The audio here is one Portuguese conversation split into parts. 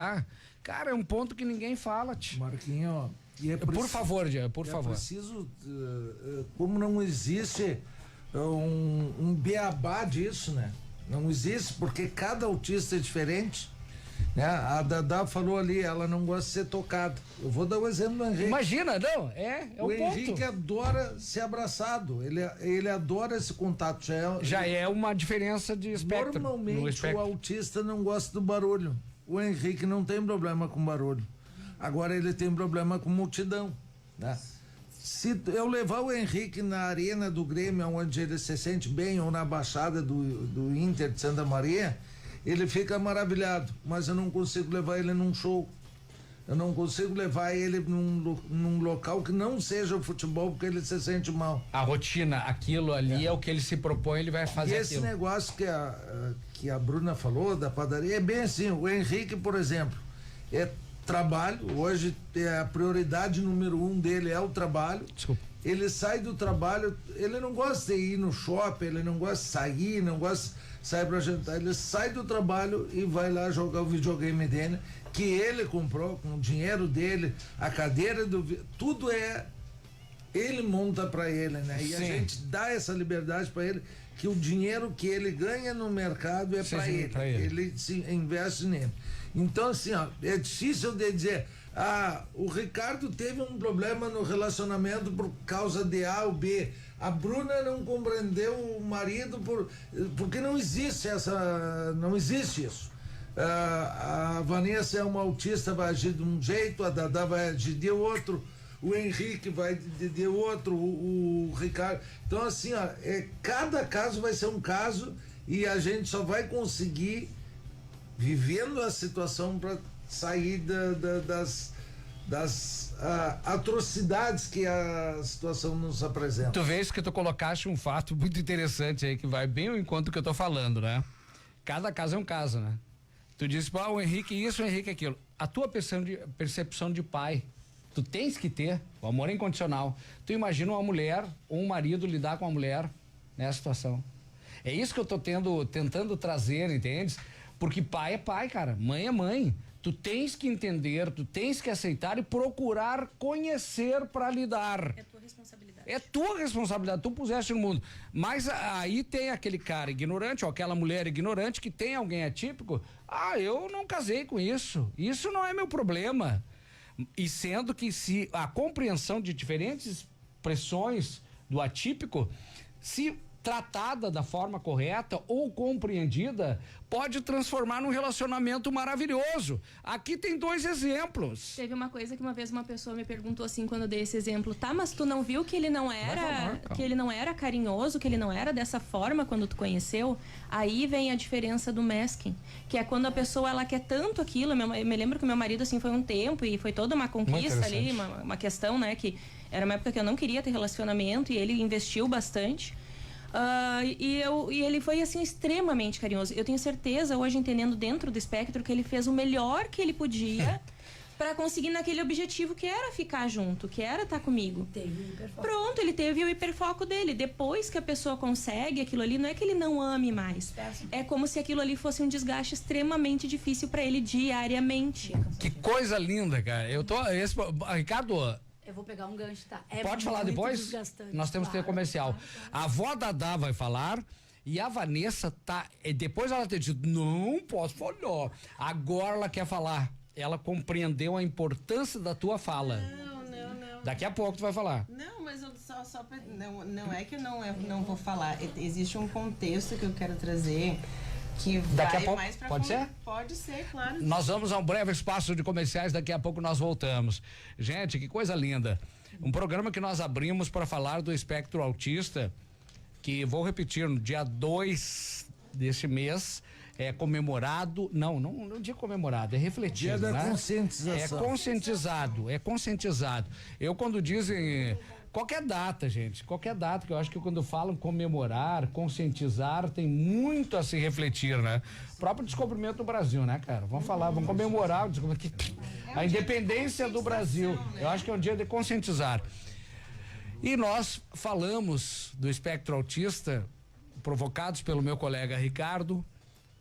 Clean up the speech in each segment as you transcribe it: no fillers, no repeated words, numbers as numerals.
Ah, cara, é um ponto que ninguém fala, tio. Marquinho, Por favor, Diego, por favor. É preciso, como não existe um beabá disso, né? Não existe, porque cada autista é diferente, né? A Dadá falou ali, ela não gosta de ser tocada. Eu vou dar o exemplo do Henrique. Imagina, não, é o um Henrique ponto. adora ser abraçado, ele adora esse contato. Já é uma diferença de espectro. Normalmente o autista não gosta do barulho. O Henrique não tem problema com barulho. Agora ele tem problema com multidão, né? Se eu levar o Henrique na arena do Grêmio, onde ele se sente bem, ou na baixada do Inter de Santa Maria, ele fica maravilhado, mas eu não consigo levar ele num show. Eu não consigo levar ele num local que não seja o futebol, porque ele se sente mal. A rotina, aquilo ali é o que ele se propõe, ele vai fazer. E esse negócio que a Bruna falou da padaria é bem assim. O Henrique, por exemplo, é trabalho. Hoje a prioridade número 1 dele é o trabalho. Desculpa. Ele sai do trabalho, ele não gosta de ir no shopping, ele não gosta de sair, não gosta de sair pra jantar. Ele sai do trabalho e vai lá jogar o videogame dele, que ele comprou com o dinheiro dele, a cadeira tudo ele monta pra ele, né? E Sim. a gente dá essa liberdade pra ele, que o dinheiro que ele ganha no mercado é pra ele. Ele se investe nele. Então, assim, ó, é difícil de dizer, o Ricardo teve um problema no relacionamento por causa de A ou B. A Bruna não compreendeu o marido porque não existe isso. A Vanessa é uma autista, vai agir de um jeito, a Dadá vai agir de outro, o Henrique vai de outro, o Ricardo. Então, assim, ó, cada caso vai ser um caso e a gente só vai conseguir vivendo a situação para sair das atrocidades que a situação nos apresenta. Tu vês que tu colocaste um fato muito interessante aí, que vai bem ao encontro do que eu tô falando, né? Cada caso é um caso, né? Tu disse, o Henrique isso, o Henrique aquilo. A tua percepção de pai, tu tens que ter, o amor é incondicional. Tu imagina uma mulher ou um marido lidar com uma mulher nessa situação. É isso que eu tô tentando trazer, entende? Porque pai é pai, cara, mãe é mãe. Tu tens que entender, tu tens que aceitar e procurar conhecer para lidar. É tua responsabilidade. É tua responsabilidade, tu puseste no mundo. Mas aí tem aquele cara ignorante, ou aquela mulher ignorante que tem alguém atípico. Eu não casei com isso. Isso não é meu problema. E sendo que se a compreensão de diferentes expressões do atípico, se tratada da forma correta ou compreendida, pode transformar num relacionamento maravilhoso. Aqui tem 2 exemplos. Teve uma coisa que uma vez uma pessoa me perguntou assim, quando eu dei esse exemplo, mas tu não viu que ele não era carinhoso, que ele não era dessa forma quando tu conheceu? Aí vem a diferença do masking, que é quando a pessoa ela quer tanto aquilo. Eu me lembro que meu marido assim foi um tempo e foi toda uma conquista ali, uma questão, né, que era uma época que eu não queria ter relacionamento e ele investiu bastante. E ele foi assim extremamente carinhoso. Eu tenho certeza hoje, entendendo dentro do espectro, que ele fez o melhor que ele podia para conseguir naquele objetivo que era ficar junto, que era estar comigo. Teve o hiperfoco. Pronto, ele teve o hiperfoco dele. Depois que a pessoa consegue aquilo ali, não é que ele não ame mais. É como se aquilo ali fosse um desgaste extremamente difícil para ele diariamente. Que coisa linda, cara. Ricardo, eu vou pegar um gancho, tá? Pode falar depois? Nós temos que ter comercial. A avó Dadá vai falar e a Vanessa depois ela ter dito, não posso falar. Agora ela quer falar. Ela compreendeu a importância da tua fala. Não. Daqui a pouco tu vai falar. Não, mas eu não é que eu não vou falar. Existe um contexto que eu quero trazer. Que daqui vai a pouco, mais pra pode ser? Pode ser, claro. Nós vamos a um breve espaço de comerciais, daqui a pouco nós voltamos. Gente, que coisa linda. Um programa que nós abrimos para falar do espectro autista, que vou repetir, no dia 2 deste mês é comemorado, não dia comemorado, é refletido, dia da né? conscientização. É conscientizado. Eu quando dizem qualquer data, gente, que eu acho que quando falam comemorar, conscientizar, tem muito a se refletir, né? O próprio descobrimento do Brasil, né, cara? Vamos comemorar o descobrimento, a independência do Brasil. Eu acho que é um dia de conscientizar. E nós falamos do espectro autista, provocados pelo meu colega Ricardo,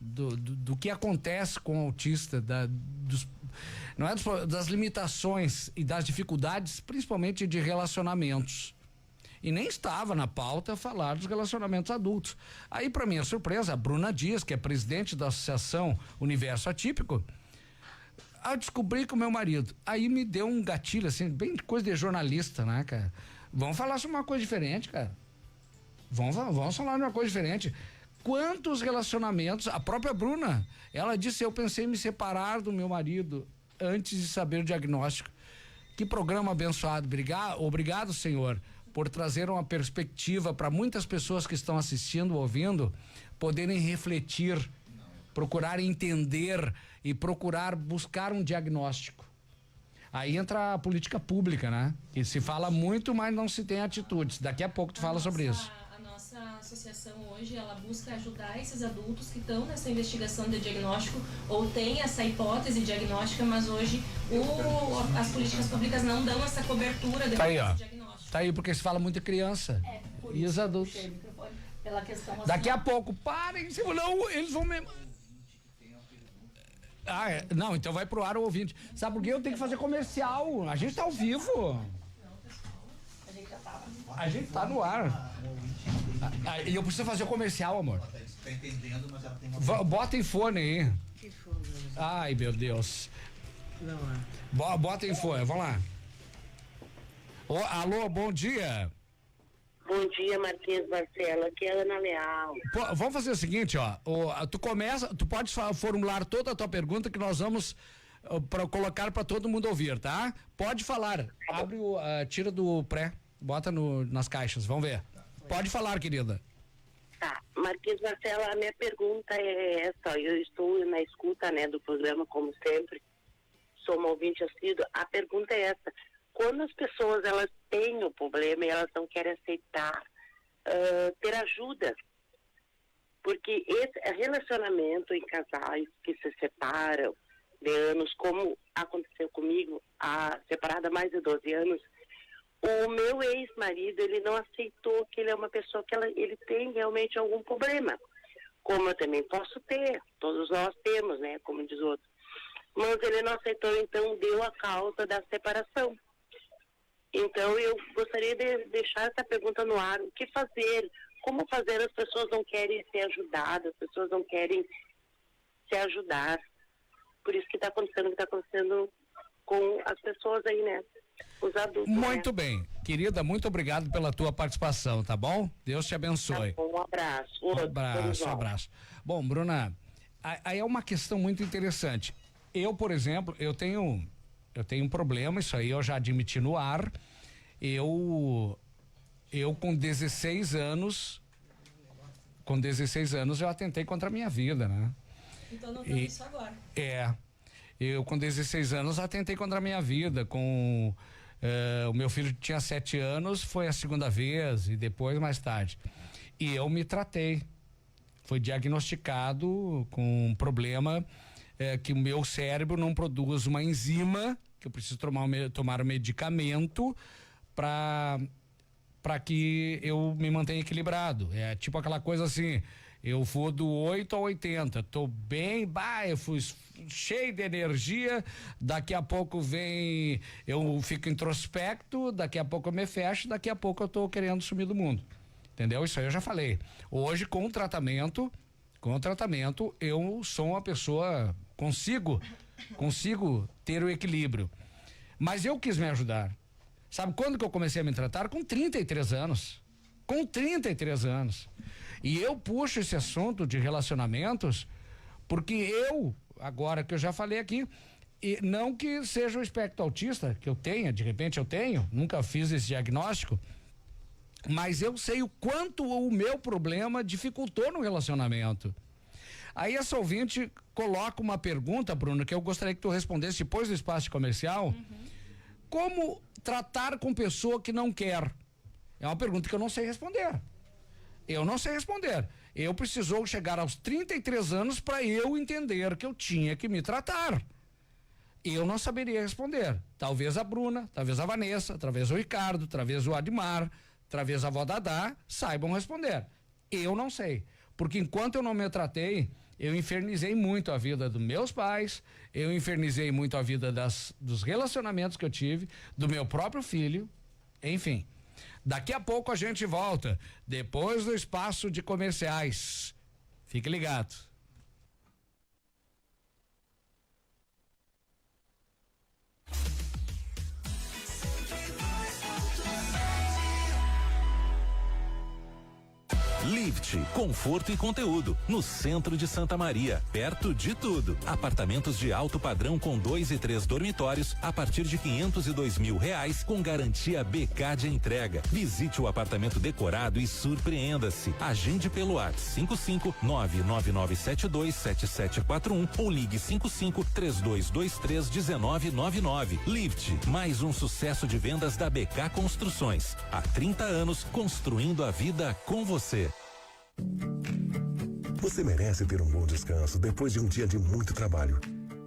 do que acontece com o autista, não é das limitações e das dificuldades, principalmente de relacionamentos. E nem estava na pauta falar dos relacionamentos adultos. Aí, para minha surpresa, a Bruna Dias, que é presidente da Associação Universo Atípico, ao descobrir que o meu marido, aí me deu um gatilho, assim, bem coisa de jornalista, né, cara? Vamos falar sobre uma coisa diferente, cara. Vamos falar de uma coisa diferente. Quantos relacionamentos, a própria Bruna, ela disse, eu pensei em me separar do meu marido antes de saber o diagnóstico. Que programa abençoado. Obrigado, Senhor, por trazer uma perspectiva para muitas pessoas que estão assistindo, ouvindo, poderem refletir, procurar entender e procurar buscar um diagnóstico. Aí entra a política pública, né? Que se fala muito, mas não se tem atitudes. Daqui a pouco tu fala sobre isso. A nossa associação hoje, ela busca ajudar esses adultos que estão nessa investigação de diagnóstico ou tem essa hipótese diagnóstica, mas hoje as políticas públicas não dão essa cobertura de diagnóstico. Tá aí, porque se fala muito de criança. E os adultos. Pela questão assim, Daqui a pouco, parem, senão eles vão mesmo. Não, então vai pro ar o ouvinte. Sabe por quê? Eu tenho que fazer comercial. A gente tá ao vivo. A gente tá no ar. E eu preciso fazer o comercial, amor. Tá entendendo, mas ela tem uma... Bota em fone aí. Que fone? Ai, meu Deus. Não é. Bota em fone, vamos lá. Alô, bom dia. Bom dia, Marquinhos Marcelo, aqui é a Ana Leal. Vamos fazer o seguinte, ó. Tu pode formular toda a tua pergunta que nós vamos colocar para todo mundo ouvir, tá? Pode falar. Abre tira do pré, bota nas caixas, vamos ver. Pode falar, querida. Tá, Marquinhos Marcelo, a minha pergunta é essa, eu estou na escuta, né, do programa, como sempre, sou uma ouvinte assídua, a pergunta é essa, quando as pessoas, elas têm o problema e elas não querem aceitar, ter ajuda, porque esse relacionamento em casais que se separam de anos, como aconteceu comigo, separada há mais de 12 anos, o meu ex-marido, ele não aceitou que ele é uma pessoa que ele tem realmente algum problema, como eu também posso ter, todos nós temos, né, como diz o outro, mas ele não aceitou, então deu a causa da separação. Então, eu gostaria de deixar essa pergunta no ar. O que fazer? Como fazer? As pessoas não querem ser ajudadas, as pessoas não querem se ajudar. Por isso que está acontecendo o que está acontecendo com as pessoas aí, né? Os adultos. Muito bem. Querida, muito obrigado pela tua participação, tá bom? Deus te abençoe. Tá bom, um abraço. Um abraço. Bom, Bruna, aí é uma questão muito interessante. Eu, por exemplo, eu tenho um problema, isso aí eu já admiti no ar. Eu com 16 anos eu atentei contra a minha vida, né? Então não foi isso agora. Eu com 16 anos atentei contra a minha vida, o meu filho tinha 7 anos, foi a segunda vez e depois mais tarde. E eu me tratei, foi diagnosticado com um problema que o meu cérebro não produz uma enzima, que eu preciso tomar um medicamento para que eu me mantenha equilibrado. É tipo aquela coisa assim, eu vou do 8 ao 80, tô bem, eu fui cheio de energia, daqui a pouco eu fico introspecto, daqui a pouco eu me fecho, daqui a pouco eu tô querendo sumir do mundo. Entendeu? Isso aí eu já falei. Hoje, com o tratamento, eu sou uma pessoa, consigo ter o equilíbrio. Mas eu quis me ajudar. Sabe quando que eu comecei a me tratar? Com 33 anos. Com 33 anos. E eu puxo esse assunto de relacionamentos porque agora que eu já falei aqui, e não que seja o espectro autista, que eu tenha, de repente eu tenho, nunca fiz esse diagnóstico, mas eu sei o quanto o meu problema dificultou no relacionamento. Aí essa ouvinte coloca uma pergunta, Bruno, que eu gostaria que tu respondesse depois do espaço comercial. Como tratar com pessoa que não quer? É uma pergunta que eu não sei responder. Eu precisou chegar aos 33 anos para eu entender que eu tinha que me tratar. Eu não saberia responder. Talvez a Bruna, talvez a Vanessa, talvez o Ricardo, talvez o Admar, talvez a avó Dadá saibam responder. Eu não sei. Porque enquanto eu não me tratei, eu infernizei muito a vida dos meus pais, eu infernizei muito a vida dos relacionamentos que eu tive, do meu próprio filho, enfim. Daqui a pouco a gente volta, depois do espaço de comerciais. Fique ligado. Lift, conforto e conteúdo, no centro de Santa Maria, perto de tudo. Apartamentos de alto padrão com 2 e 3 dormitórios a partir de R$502.000 com garantia BK de entrega. Visite o apartamento decorado e surpreenda-se. Agende pelo WhatsApp 55999727741 ou ligue 5532231999. Lift, mais um sucesso de vendas da BK Construções. Há 30 anos construindo a vida com você. Você merece ter um bom descanso depois de um dia de muito trabalho.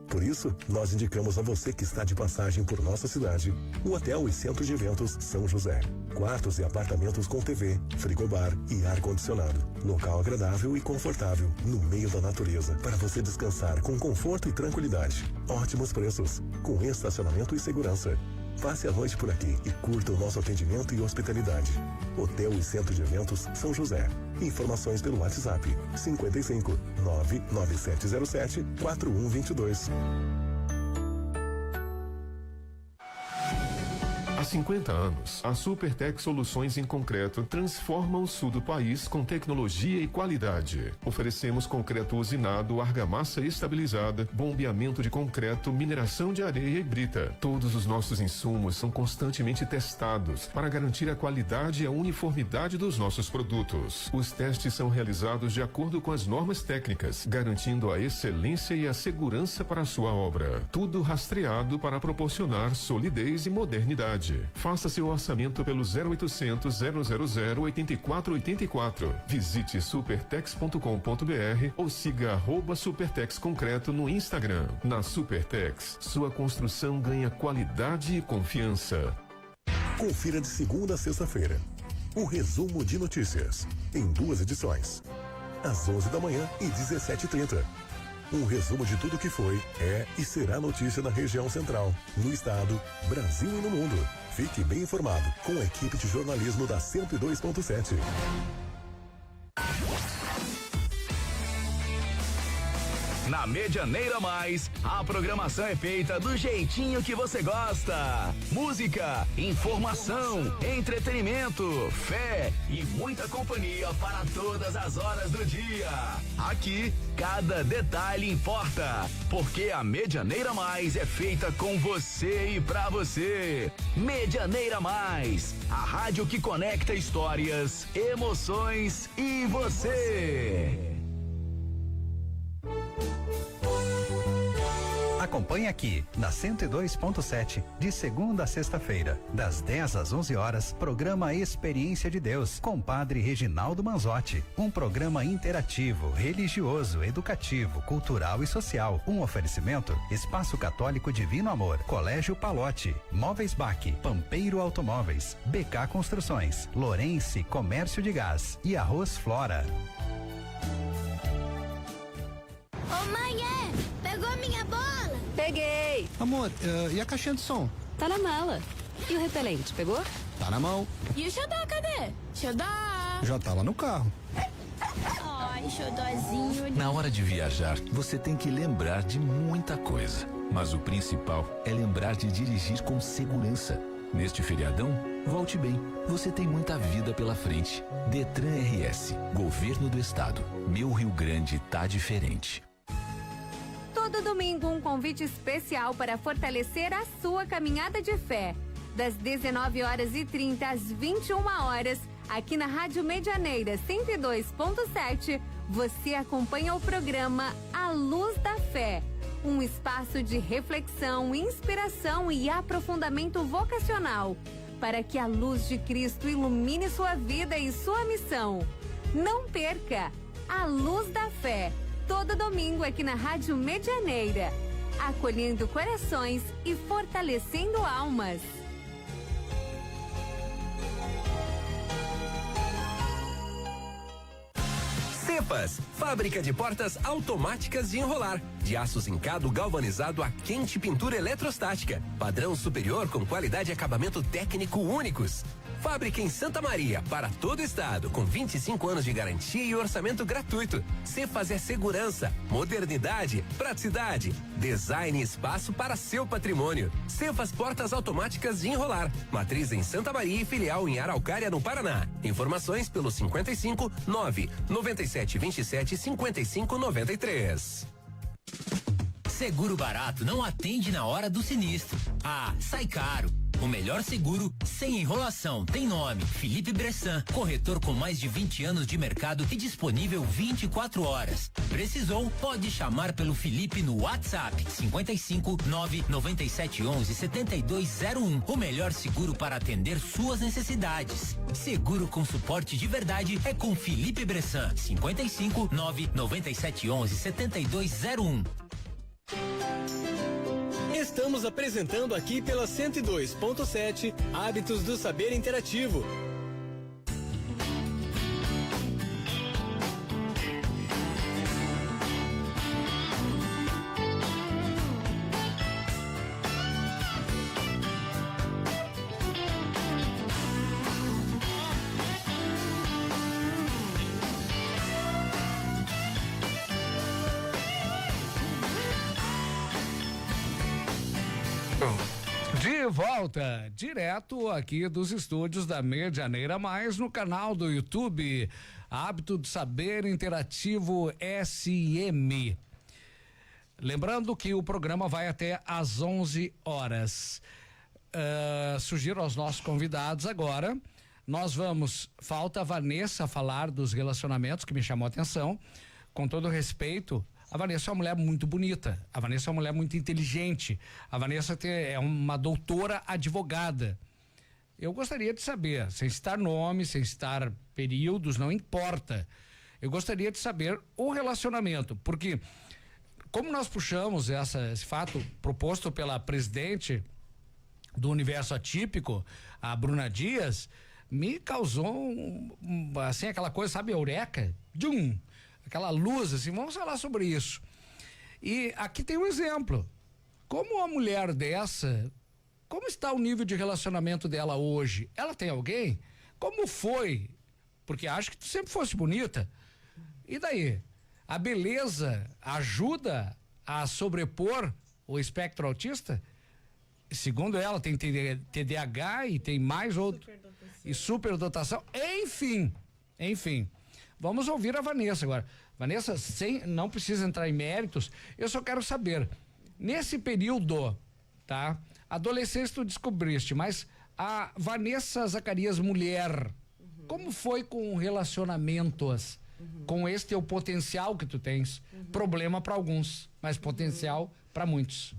Por isso, nós indicamos a você que está de passagem por nossa cidade o Hotel e Centro de Eventos São José. Quartos e apartamentos com TV, frigobar e ar-condicionado. Local agradável e confortável, no meio da natureza, para você descansar com conforto e tranquilidade. Ótimos preços, com estacionamento e segurança. Passe a noite por aqui e curta o nosso atendimento e hospitalidade. Hotel e Centro de Eventos São José. Informações pelo WhatsApp 55 99707 4122. Há 50 anos, a Supertex Soluções em Concreto transforma o sul do país com tecnologia e qualidade. Oferecemos concreto usinado, argamassa estabilizada, bombeamento de concreto, mineração de areia e brita. Todos os nossos insumos são constantemente testados para garantir a qualidade e a uniformidade dos nossos produtos. Os testes são realizados de acordo com as normas técnicas, garantindo a excelência e a segurança para a sua obra. Tudo rastreado para proporcionar solidez e modernidade. Faça seu orçamento pelo 0800 000 8484. Visite supertex.com.br ou siga @Supertex Concreto no Instagram. Na Supertex, sua construção ganha qualidade e confiança. Confira de segunda a sexta-feira o resumo de notícias em 2 edições, às 11 da manhã e 17h30. Um resumo de tudo que foi, é e será notícia na região central, no estado, Brasil e no mundo. Fique bem informado com a equipe de jornalismo da 102.7. Na Medianeira Mais, a programação é feita do jeitinho que você gosta. Música, informação, entretenimento, fé e muita companhia para todas as horas do dia. Aqui, cada detalhe importa, porque a Medianeira Mais é feita com você e pra você. Medianeira Mais, a rádio que conecta histórias, emoções e você. Acompanhe aqui, na 102.7, de segunda a sexta-feira, das 10 às 11 horas, programa Experiência de Deus, com Padre Reginaldo Manzotti. Um programa interativo, religioso, educativo, cultural e social. Um oferecimento: Espaço Católico Divino Amor, Colégio Palote, Móveis Baque, Pampeiro Automóveis, BK Construções, Lourenço Comércio de Gás e Arroz Flora. Ô mãe, pegou minha bola? Peguei. Amor, e a caixinha de som? Tá na mala. E o repelente, pegou? Tá na mão. E o xodó, cadê? Xodó! Já tá lá no carro. Ai, xodózinho. Na hora de viajar, você tem que lembrar de muita coisa. Mas o principal é lembrar de dirigir com segurança. Neste feriadão, volte bem. Você tem muita vida pela frente. Detran RS, Governo do Estado. Meu Rio Grande tá diferente. Todo domingo, um convite especial para fortalecer a sua caminhada de fé. Das 19h30 às 21h, aqui na Rádio Medianeira 102.7, você acompanha o programa A Luz da Fé. Um espaço de reflexão, inspiração e aprofundamento vocacional, para que a luz de Cristo ilumine sua vida e sua missão. Não perca A Luz da Fé. Todo domingo aqui na Rádio Medianeira, acolhendo corações e fortalecendo almas. Cepas, fábrica de portas automáticas de enrolar, de aço zincado galvanizado a quente pintura eletrostática, padrão superior com qualidade e acabamento técnico únicos. Fábrica em Santa Maria, para todo o estado, com 25 anos de garantia e orçamento gratuito. Cepas é segurança, modernidade, praticidade, design e espaço para seu patrimônio. Cepas portas automáticas de enrolar, matriz em Santa Maria e filial em Araucária, no Paraná. Informações pelo 55 9 97 27 55 93. Seguro barato não atende na hora do sinistro. Ah, sai caro. O melhor seguro, sem enrolação, tem nome: Felipe Bressan, corretor com mais de 20 anos de mercado e disponível 24 horas. Precisou? Pode chamar pelo Felipe no WhatsApp 55 9 97 11 7201. O melhor seguro para atender suas necessidades. Seguro com suporte de verdade é com Felipe Bressan, 55 9 97 11 7201. Estamos apresentando aqui pela 102.7 Hábitos do Saber Interativo. De volta, direto aqui dos estúdios da Medianeira Mais, no canal do YouTube Hábito do Saber Interativo SM. Lembrando que o programa vai até às 11 horas. Sugiro aos nossos convidados agora, falta a Vanessa falar dos relacionamentos, que me chamou a atenção, com todo respeito. A Vanessa é uma mulher muito bonita, a Vanessa é uma mulher muito inteligente, a Vanessa é uma doutora advogada. Eu gostaria de saber, sem citar nome, sem citar períodos, não importa. Eu gostaria de saber o relacionamento, porque como nós puxamos esse fato proposto pela presidente do Universo Atípico, a Bruna Dias, me causou assim aquela coisa, sabe, eureka, aquela luz, assim, vamos falar sobre isso. E aqui tem um exemplo. Como uma mulher dessa, como está o nível de relacionamento dela hoje? Ela tem alguém? Como foi? Porque acho que tu sempre fosse bonita. E daí? A beleza ajuda a sobrepor o espectro autista? Segundo ela, tem TDAH e tem mais outro. E superdotação. Enfim. Vamos ouvir a Vanessa agora. Vanessa, não precisa entrar em méritos, eu só quero saber, nesse período, tá? Adolescência tu descobriste, mas a Vanessa Zacarias mulher, como foi com relacionamentos, com esse teu potencial que tu tens? Problema para alguns, mas potencial para muitos.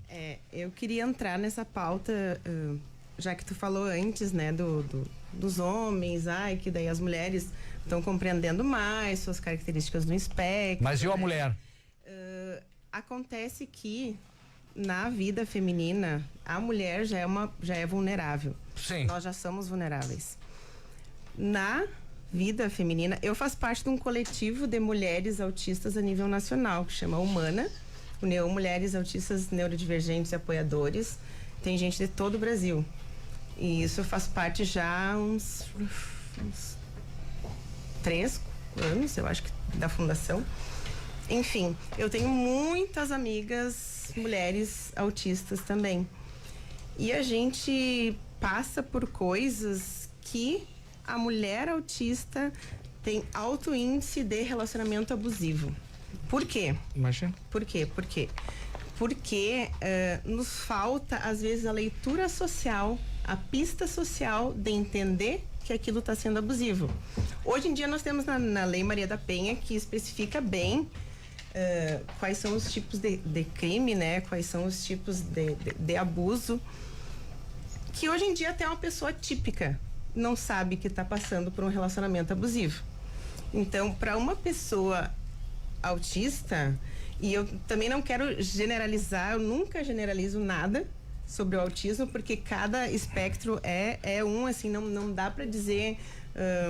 Eu queria entrar nessa pauta, já que tu falou antes, né, dos homens, que daí as mulheres estão compreendendo mais suas características no espectro. Mas e a mulher? Acontece que na vida feminina a mulher já é vulnerável. Sim. Nós já somos vulneráveis. Na vida feminina, eu faço parte de um coletivo de mulheres autistas a nível nacional que chama Humana, União Mulheres Autistas Neurodivergentes e Apoiadores. Tem gente de todo o Brasil. E isso faz parte já uns 3 anos, eu acho que, da fundação. Enfim, eu tenho muitas amigas mulheres autistas também. E a gente passa por coisas que a mulher autista tem alto índice de relacionamento abusivo. Por quê? Imagina. Por quê? Porque nos falta, às vezes, a leitura social, a pista social de entender que aquilo está sendo abusivo. Hoje em dia nós temos na Lei Maria da Penha que especifica bem quais são os tipos de crime, né? Quais são os tipos de abuso, que hoje em dia até uma pessoa típica não sabe que está passando por um relacionamento abusivo. Então, para uma pessoa autista, e eu também não quero generalizar, eu nunca generalizo nada sobre o autismo, porque cada espectro é assim, não dá para dizer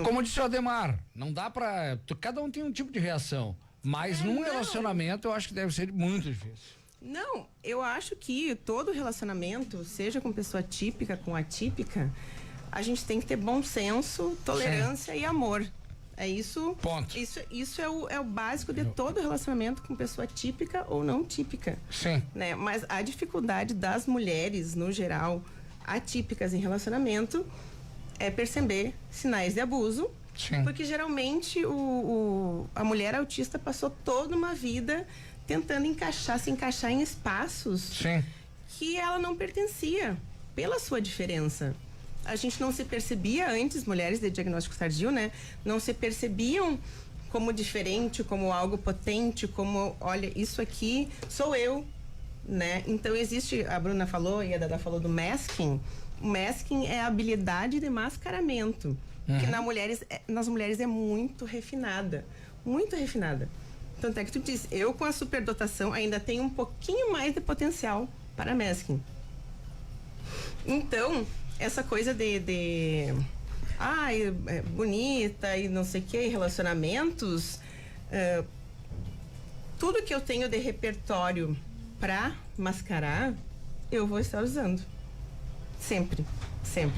Como disse o Ademar, não dá pra... Cada um tem um tipo de reação, mas num relacionamento eu acho que deve ser muito difícil. Não, eu acho que todo relacionamento, seja com pessoa típica, com atípica, a gente tem que ter bom senso, tolerância e amor. É isso. Ponto. Isso é o básico de todo relacionamento com pessoa típica ou não típica. Sim. Né? Mas a dificuldade das mulheres, no geral, atípicas em relacionamento, é perceber sinais de abuso. Sim. Porque geralmente a mulher autista passou toda uma vida tentando se encaixar em espaços Sim. que ela não pertencia pela sua diferença. A gente não se percebia antes, mulheres de diagnóstico tardio, né? Não se percebiam como diferente, como algo potente, como, olha, isso aqui sou eu, né? Então existe, a Bruna falou e a Dada falou do masking. O masking é a habilidade de mascaramento, que nas mulheres é muito refinada, muito refinada. Tanto é que tu diz, eu com a superdotação ainda tenho um pouquinho mais de potencial para masking. Então, essa coisa é bonita e não sei o que, relacionamentos, tudo que eu tenho de repertório pra mascarar, eu vou estar usando. Sempre,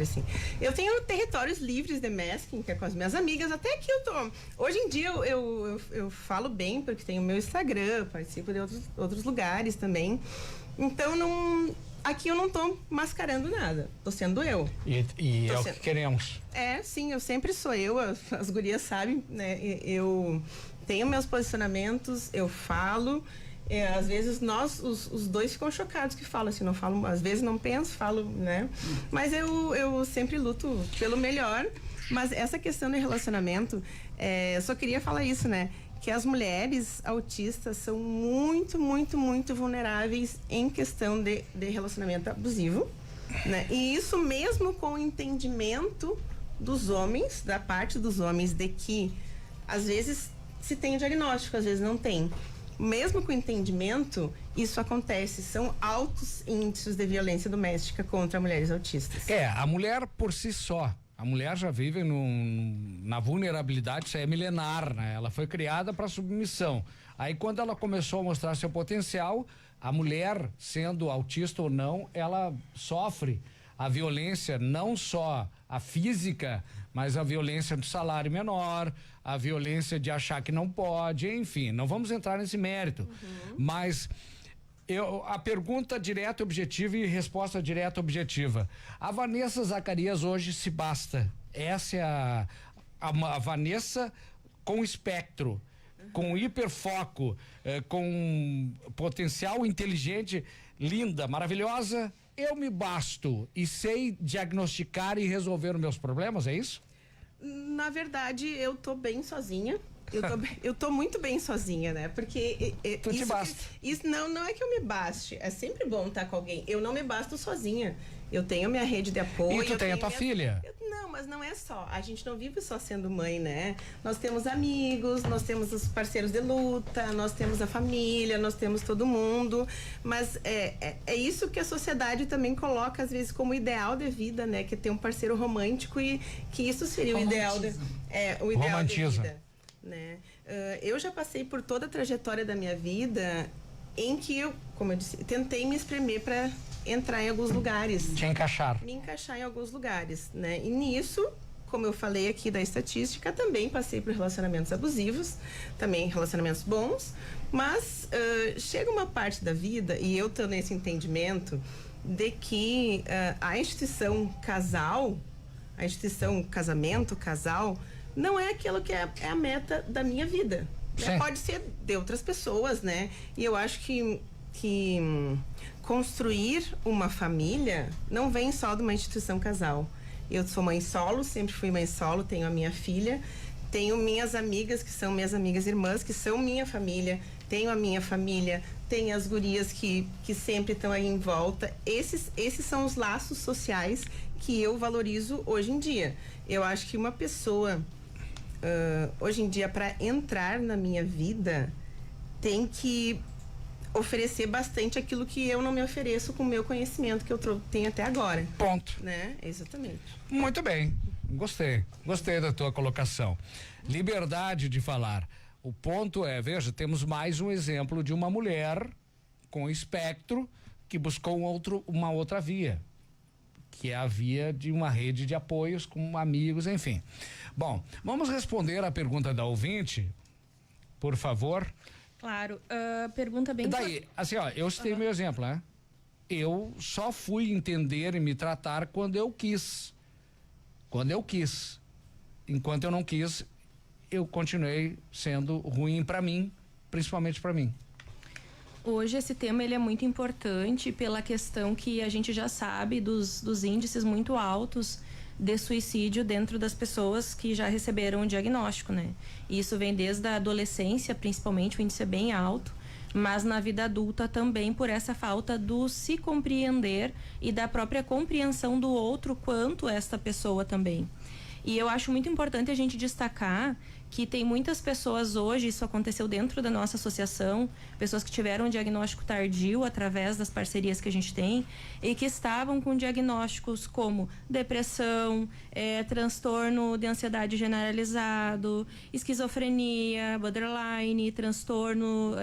assim. Eu tenho territórios livres de masking, que é com as minhas amigas, até que hoje em dia eu falo bem, porque tenho o meu Instagram, participo de outros lugares também. Então, aqui eu não tô mascarando nada, tô sendo eu. E é o que queremos. Sim, eu sempre sou eu, as gurias sabem, né? Eu tenho meus posicionamentos, eu falo, às vezes os dois ficam chocados que falam assim, não falo, às vezes não penso, falo, né? Mas eu sempre luto pelo melhor, mas essa questão de relacionamento, eu só queria falar isso, né? Que as mulheres autistas são muito, muito, muito vulneráveis em questão de relacionamento abusivo, né? E isso mesmo com o entendimento dos homens, da parte dos homens, de que às vezes se tem o diagnóstico, às vezes não tem. Mesmo com o entendimento, isso acontece. São altos índices de violência doméstica contra mulheres autistas. A mulher por si só. A mulher já vive na vulnerabilidade, isso aí é milenar, né? Ela foi criada para submissão. Aí quando ela começou a mostrar seu potencial, a mulher, sendo autista ou não, ela sofre a violência, não só a física, mas a violência do salário menor, a violência de achar que não pode, enfim, não vamos entrar nesse mérito. Mas a pergunta direta e objetiva e resposta direta e objetiva. A Vanessa Zacarias hoje se basta. Essa é a Vanessa com espectro, com hiperfoco, com potencial inteligente, linda, maravilhosa. Eu me basto e sei diagnosticar e resolver os meus problemas, é isso? Na verdade, eu tô bem sozinha. Eu tô muito bem sozinha, né? Porque tu te basta. Isso não é que eu me baste. É sempre bom estar com alguém. Eu não me basto sozinha. Eu tenho minha rede de apoio. E tu tem a tua filha? Não, mas não é só. A gente não vive só sendo mãe, né? Nós temos amigos, nós temos os parceiros de luta, nós temos a família, nós temos todo mundo. Mas é isso que a sociedade também coloca, às vezes, como ideal de vida, né? Que é ter um parceiro romântico e que isso seria o ideal de vida. Né? Eu já passei por toda a trajetória da minha vida em que eu, como eu disse, tentei me espremer para entrar em alguns lugares. Me encaixar em alguns lugares, né? E nisso, como eu falei aqui da estatística, também passei por relacionamentos abusivos, também relacionamentos bons, mas chega uma parte da vida, e eu tô nesse entendimento de que a instituição casal, a instituição casamento, casal, não é aquilo que é a meta da minha vida. Né? Pode ser de outras pessoas, né? E eu acho que construir uma família não vem só de uma instituição casal. Eu sou mãe solo, sempre fui mãe solo, tenho a minha filha, tenho minhas amigas, que são minhas amigas irmãs, que são minha família, tenho a minha família, tenho as gurias que sempre estão aí em volta. Esses são os laços sociais que eu valorizo hoje em dia. Eu acho que uma pessoa hoje em dia, para entrar na minha vida, tem que oferecer bastante aquilo que eu não me ofereço com o meu conhecimento que eu tenho até agora. Ponto. Né? Exatamente. Muito bem. Gostei da tua colocação. Liberdade de falar. O ponto é, veja, temos mais um exemplo de uma mulher com espectro que buscou uma outra via, que é a via de uma rede de apoios com amigos, enfim. Bom, vamos responder a pergunta da ouvinte, por favor. Claro, pergunta bem... Daí, assim, ó, eu citei meu exemplo, né? Eu só fui entender e me tratar quando eu quis. Enquanto eu não quis, eu continuei sendo ruim para mim, principalmente para mim. Hoje esse tema ele é muito importante pela questão que a gente já sabe dos índices muito altos de suicídio dentro das pessoas que já receberam o diagnóstico, né? E isso vem desde a adolescência, principalmente, o índice é bem alto, mas na vida adulta também por essa falta do se compreender e da própria compreensão do outro quanto esta pessoa também. E eu acho muito importante a gente destacar que tem muitas pessoas hoje, isso aconteceu dentro da nossa associação, pessoas que tiveram um diagnóstico tardio através das parcerias que a gente tem e que estavam com diagnósticos como depressão, transtorno de ansiedade generalizado, esquizofrenia, borderline, transtorno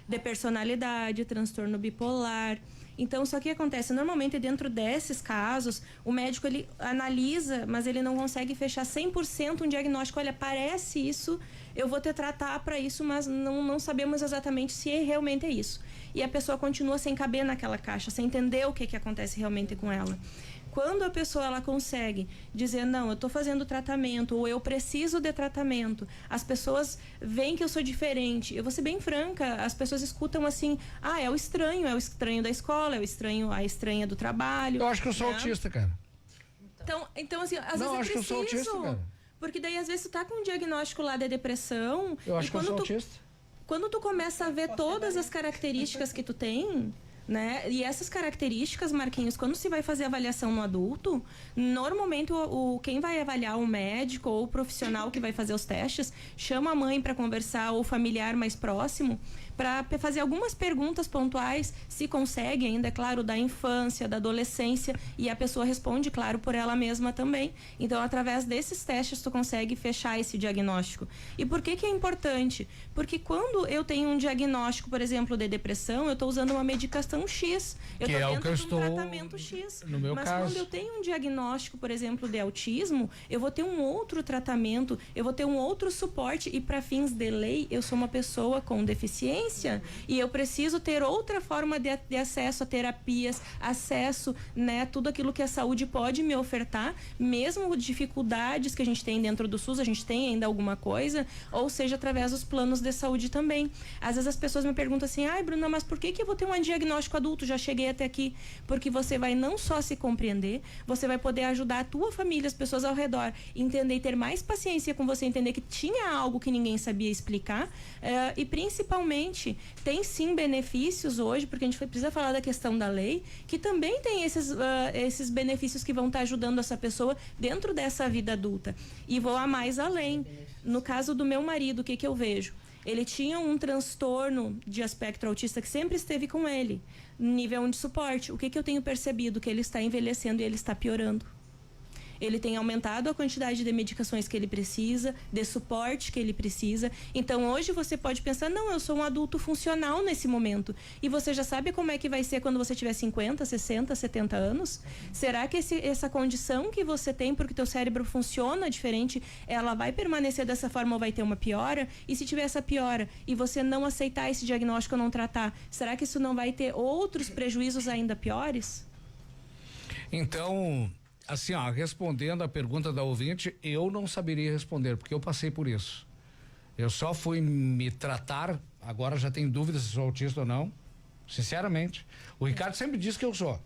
de personalidade, transtorno bipolar. Então, só que acontece, normalmente dentro desses casos, o médico ele analisa, mas ele não consegue fechar 100% um diagnóstico. Olha, parece isso, eu vou te tratar para isso, mas não sabemos exatamente se realmente é isso. E a pessoa continua sem caber naquela caixa, sem entender o que acontece realmente com ela. Quando a pessoa ela consegue dizer, não, eu estou fazendo tratamento, ou eu preciso de tratamento, as pessoas veem que eu sou diferente. Eu vou ser bem franca, as pessoas escutam assim, é o estranho da escola, é o estranho, a estranha do trabalho. Eu acho que eu sou autista, cara. Então assim, às vezes é preciso. Acho que eu sou autista, cara. Porque daí às vezes tu tá com um diagnóstico lá de depressão. Eu acho que eu sou autista. Quando tu começa a ver todas as características que tu tem, né? E essas características, Marquinhos, quando se vai fazer avaliação no adulto, normalmente quem vai avaliar, o médico ou o profissional que vai fazer os testes, chama a mãe para conversar ou o familiar mais próximo para fazer algumas perguntas pontuais, se consegue ainda, é claro, da infância, da adolescência, e a pessoa responde, claro, por ela mesma também. Então, através desses testes, tu consegue fechar esse diagnóstico. E por que é importante? Porque quando eu tenho um diagnóstico, por exemplo, de depressão, eu estou usando uma medicação X. Eu estou dentro de um tratamento X. No meu caso. Mas quando eu tenho um diagnóstico, por exemplo, de autismo, eu vou ter um outro tratamento, eu vou ter um outro suporte, e para fins de lei, eu sou uma pessoa com deficiência e eu preciso ter outra forma de acesso a terapias, acesso, né, tudo aquilo que a saúde pode me ofertar, mesmo dificuldades que a gente tem dentro do SUS, a gente tem ainda alguma coisa, ou seja, através dos planos de saúde também. Às vezes as pessoas me perguntam assim, Bruna, mas por que eu vou ter um diagnóstico adulto? Já cheguei até aqui. Porque você vai não só se compreender, você vai poder ajudar a tua família, as pessoas ao redor, entender e ter mais paciência com você, entender que tinha algo que ninguém sabia explicar, e principalmente tem sim benefícios hoje, porque a gente precisa falar da questão da lei, que também tem esses benefícios que vão estar ajudando essa pessoa dentro dessa vida adulta. E vou a mais além. No caso do meu marido, o que eu vejo? Ele tinha um transtorno de espectro autista que sempre esteve com ele, nível 1 de suporte. O que eu tenho percebido? Que ele está envelhecendo e ele está piorando. Ele tem aumentado a quantidade de medicações que ele precisa, de suporte que ele precisa. Então, hoje você pode pensar, não, eu sou um adulto funcional nesse momento. E você já sabe como é que vai ser quando você tiver 50, 60, 70 anos? Será que essa condição que você tem, porque teu cérebro funciona diferente, ela vai permanecer dessa forma ou vai ter uma piora? E se tiver essa piora e você não aceitar esse diagnóstico ou não tratar, será que isso não vai ter outros prejuízos ainda piores? Então, assim, respondendo a pergunta da ouvinte, eu não saberia responder, porque eu passei por isso. Eu só fui me tratar, agora já tenho dúvidas se sou autista ou não, sinceramente. O Ricardo sempre disse que eu sou.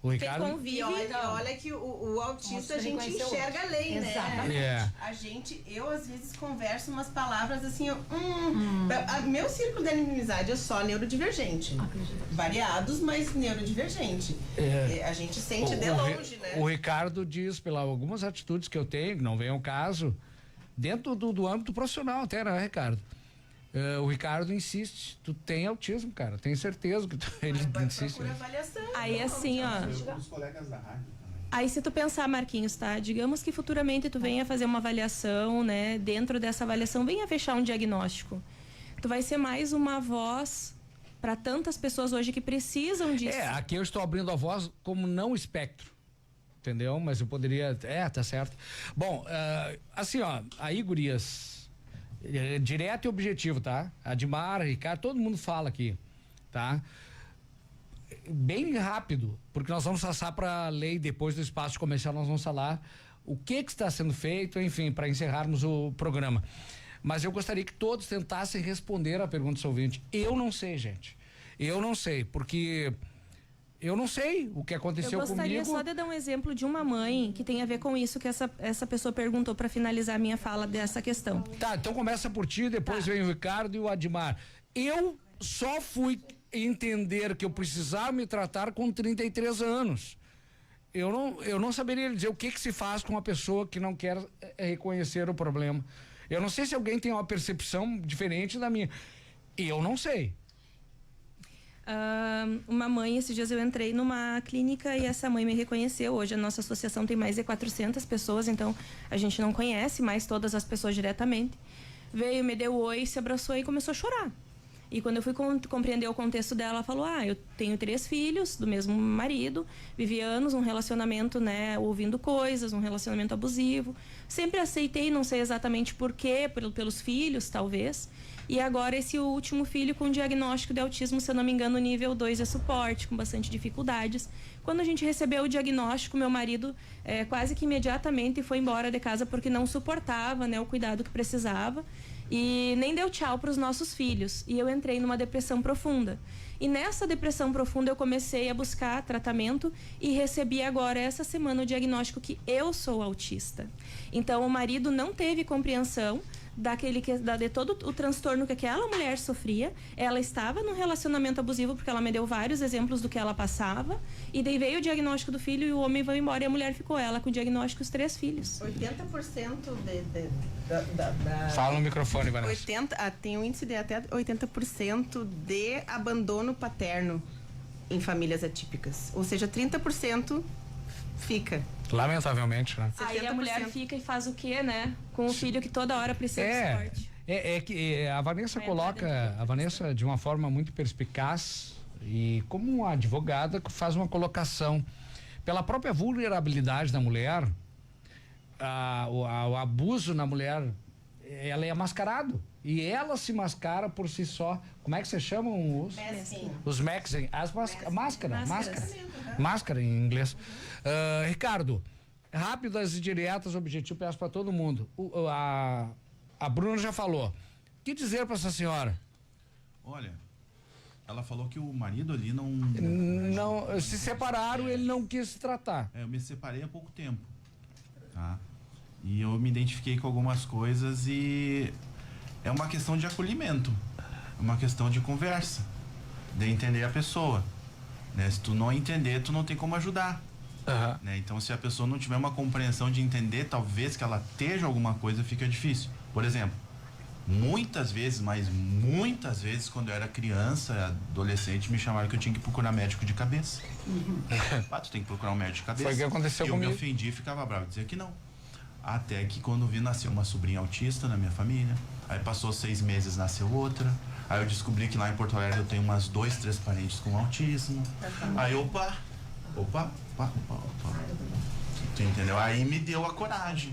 O Ricardo... Convive, olha que o autista a gente enxerga a lei, né? Exatamente. Eu às vezes converso umas palavras assim, meu círculo de amizade é só neurodivergente. Variados, mas neurodivergente. A gente sente de longe, né? O Ricardo diz, pelas algumas atitudes que eu tenho, que não vem ao caso, dentro do âmbito profissional até, né, Ricardo? O Ricardo insiste, tu tem autismo, cara, tenho certeza que ele insiste. Avaliação. Aí assim, Os colegas da rádio também. Aí se tu pensar, Marquinhos, tá? Digamos que futuramente tu venha fazer uma avaliação, né? Dentro dessa avaliação, venha fechar um diagnóstico. Tu vai ser mais uma voz para tantas pessoas hoje que precisam disso. Aqui eu estou abrindo a voz como não espectro, entendeu? Mas eu poderia... tá certo. Bom, assim, ó, aí, gurias, direto e objetivo, tá? Admar, Ricardo, todo mundo fala aqui, tá? Bem rápido, porque nós vamos passar para a lei depois do espaço comercial, nós vamos falar o que está sendo feito, enfim, para encerrarmos o programa. Mas eu gostaria que todos tentassem responder a pergunta do ouvinte. Eu não sei, gente. Eu não sei, porque eu não sei o que aconteceu comigo. Eu gostaria só de dar um exemplo de uma mãe que tem a ver com isso que essa pessoa perguntou para finalizar a minha fala dessa questão. Tá, então começa por ti, depois vem o Ricardo e o Admar. Eu só fui entender que eu precisava me tratar com 33 anos. Eu não saberia dizer o que se faz com uma pessoa que não quer reconhecer o problema. Eu não sei se alguém tem uma percepção diferente da minha. Eu não sei. Uma mãe, esses dias eu entrei numa clínica e essa mãe me reconheceu. Hoje a nossa associação tem mais de 400 pessoas, então a gente não conhece mais todas as pessoas diretamente. Veio, me deu oi, se abraçou e começou a chorar. E quando eu fui compreender o contexto dela, ela falou: eu tenho 3 filhos do mesmo marido, vivi anos um relacionamento, né, ouvindo coisas, um relacionamento abusivo. Sempre aceitei, não sei exatamente por quê, pelos filhos, talvez. E agora esse último filho com diagnóstico de autismo, se eu não me engano, nível 2 é suporte, com bastante dificuldades. Quando a gente recebeu o diagnóstico, meu marido quase que imediatamente foi embora de casa porque não suportava, né, o cuidado que precisava. E nem deu tchau para os nossos filhos. E eu entrei numa depressão profunda. E nessa depressão profunda eu comecei a buscar tratamento e recebi agora, essa semana, o diagnóstico que eu sou autista. Então o marido não teve compreensão de todo o transtorno que aquela mulher sofria. Ela estava num relacionamento abusivo porque ela me deu vários exemplos do que ela passava, e daí veio o diagnóstico do filho e o homem foi embora e a mulher ficou, ela com o diagnóstico dos 3 filhos. 80% Fala no microfone, Vanessa. Tem um índice de até 80% de abandono paterno em famílias atípicas, ou seja, 30% fica. Lamentavelmente, né? Aí a mulher fica e faz o quê, né? Com o filho que toda hora precisa de suporte. Que a Vanessa a Vanessa, de uma forma muito perspicaz e como uma advogada, faz uma colocação. Pela própria vulnerabilidade da mulher, o abuso na mulher, ela é mascarado. E ela se mascara por si só. Como é que se chamam os masking? Máscara em inglês. Ricardo, rápidas e diretas, objetivo, peço para todo mundo. A Bruna já falou. O que dizer para essa senhora? Olha, ela falou que o marido ali não se separaram, ele não quis se tratar. Eu me separei há pouco tempo, tá? E eu me identifiquei com algumas coisas e é uma questão de acolhimento, é uma questão de conversa, de entender a pessoa, né? Se tu não entender, tu não tem como ajudar. Né? Então, se a pessoa não tiver uma compreensão de entender, talvez que ela esteja alguma coisa, fica difícil. Por exemplo, muitas vezes, quando eu era criança, adolescente, me chamaram que eu tinha que procurar médico de cabeça. Tu tem que procurar um médico de cabeça. Foi o que aconteceu comigo. Eu me ofendi e ficava bravo, dizia que não. Até que quando vi, nasceu uma sobrinha autista na minha família. Aí passou 6 meses, nasceu outra. Aí eu descobri que lá em Porto Alegre eu tenho umas 2, 3 parentes com autismo. Aí opa. Tu entendeu? Aí me deu a coragem.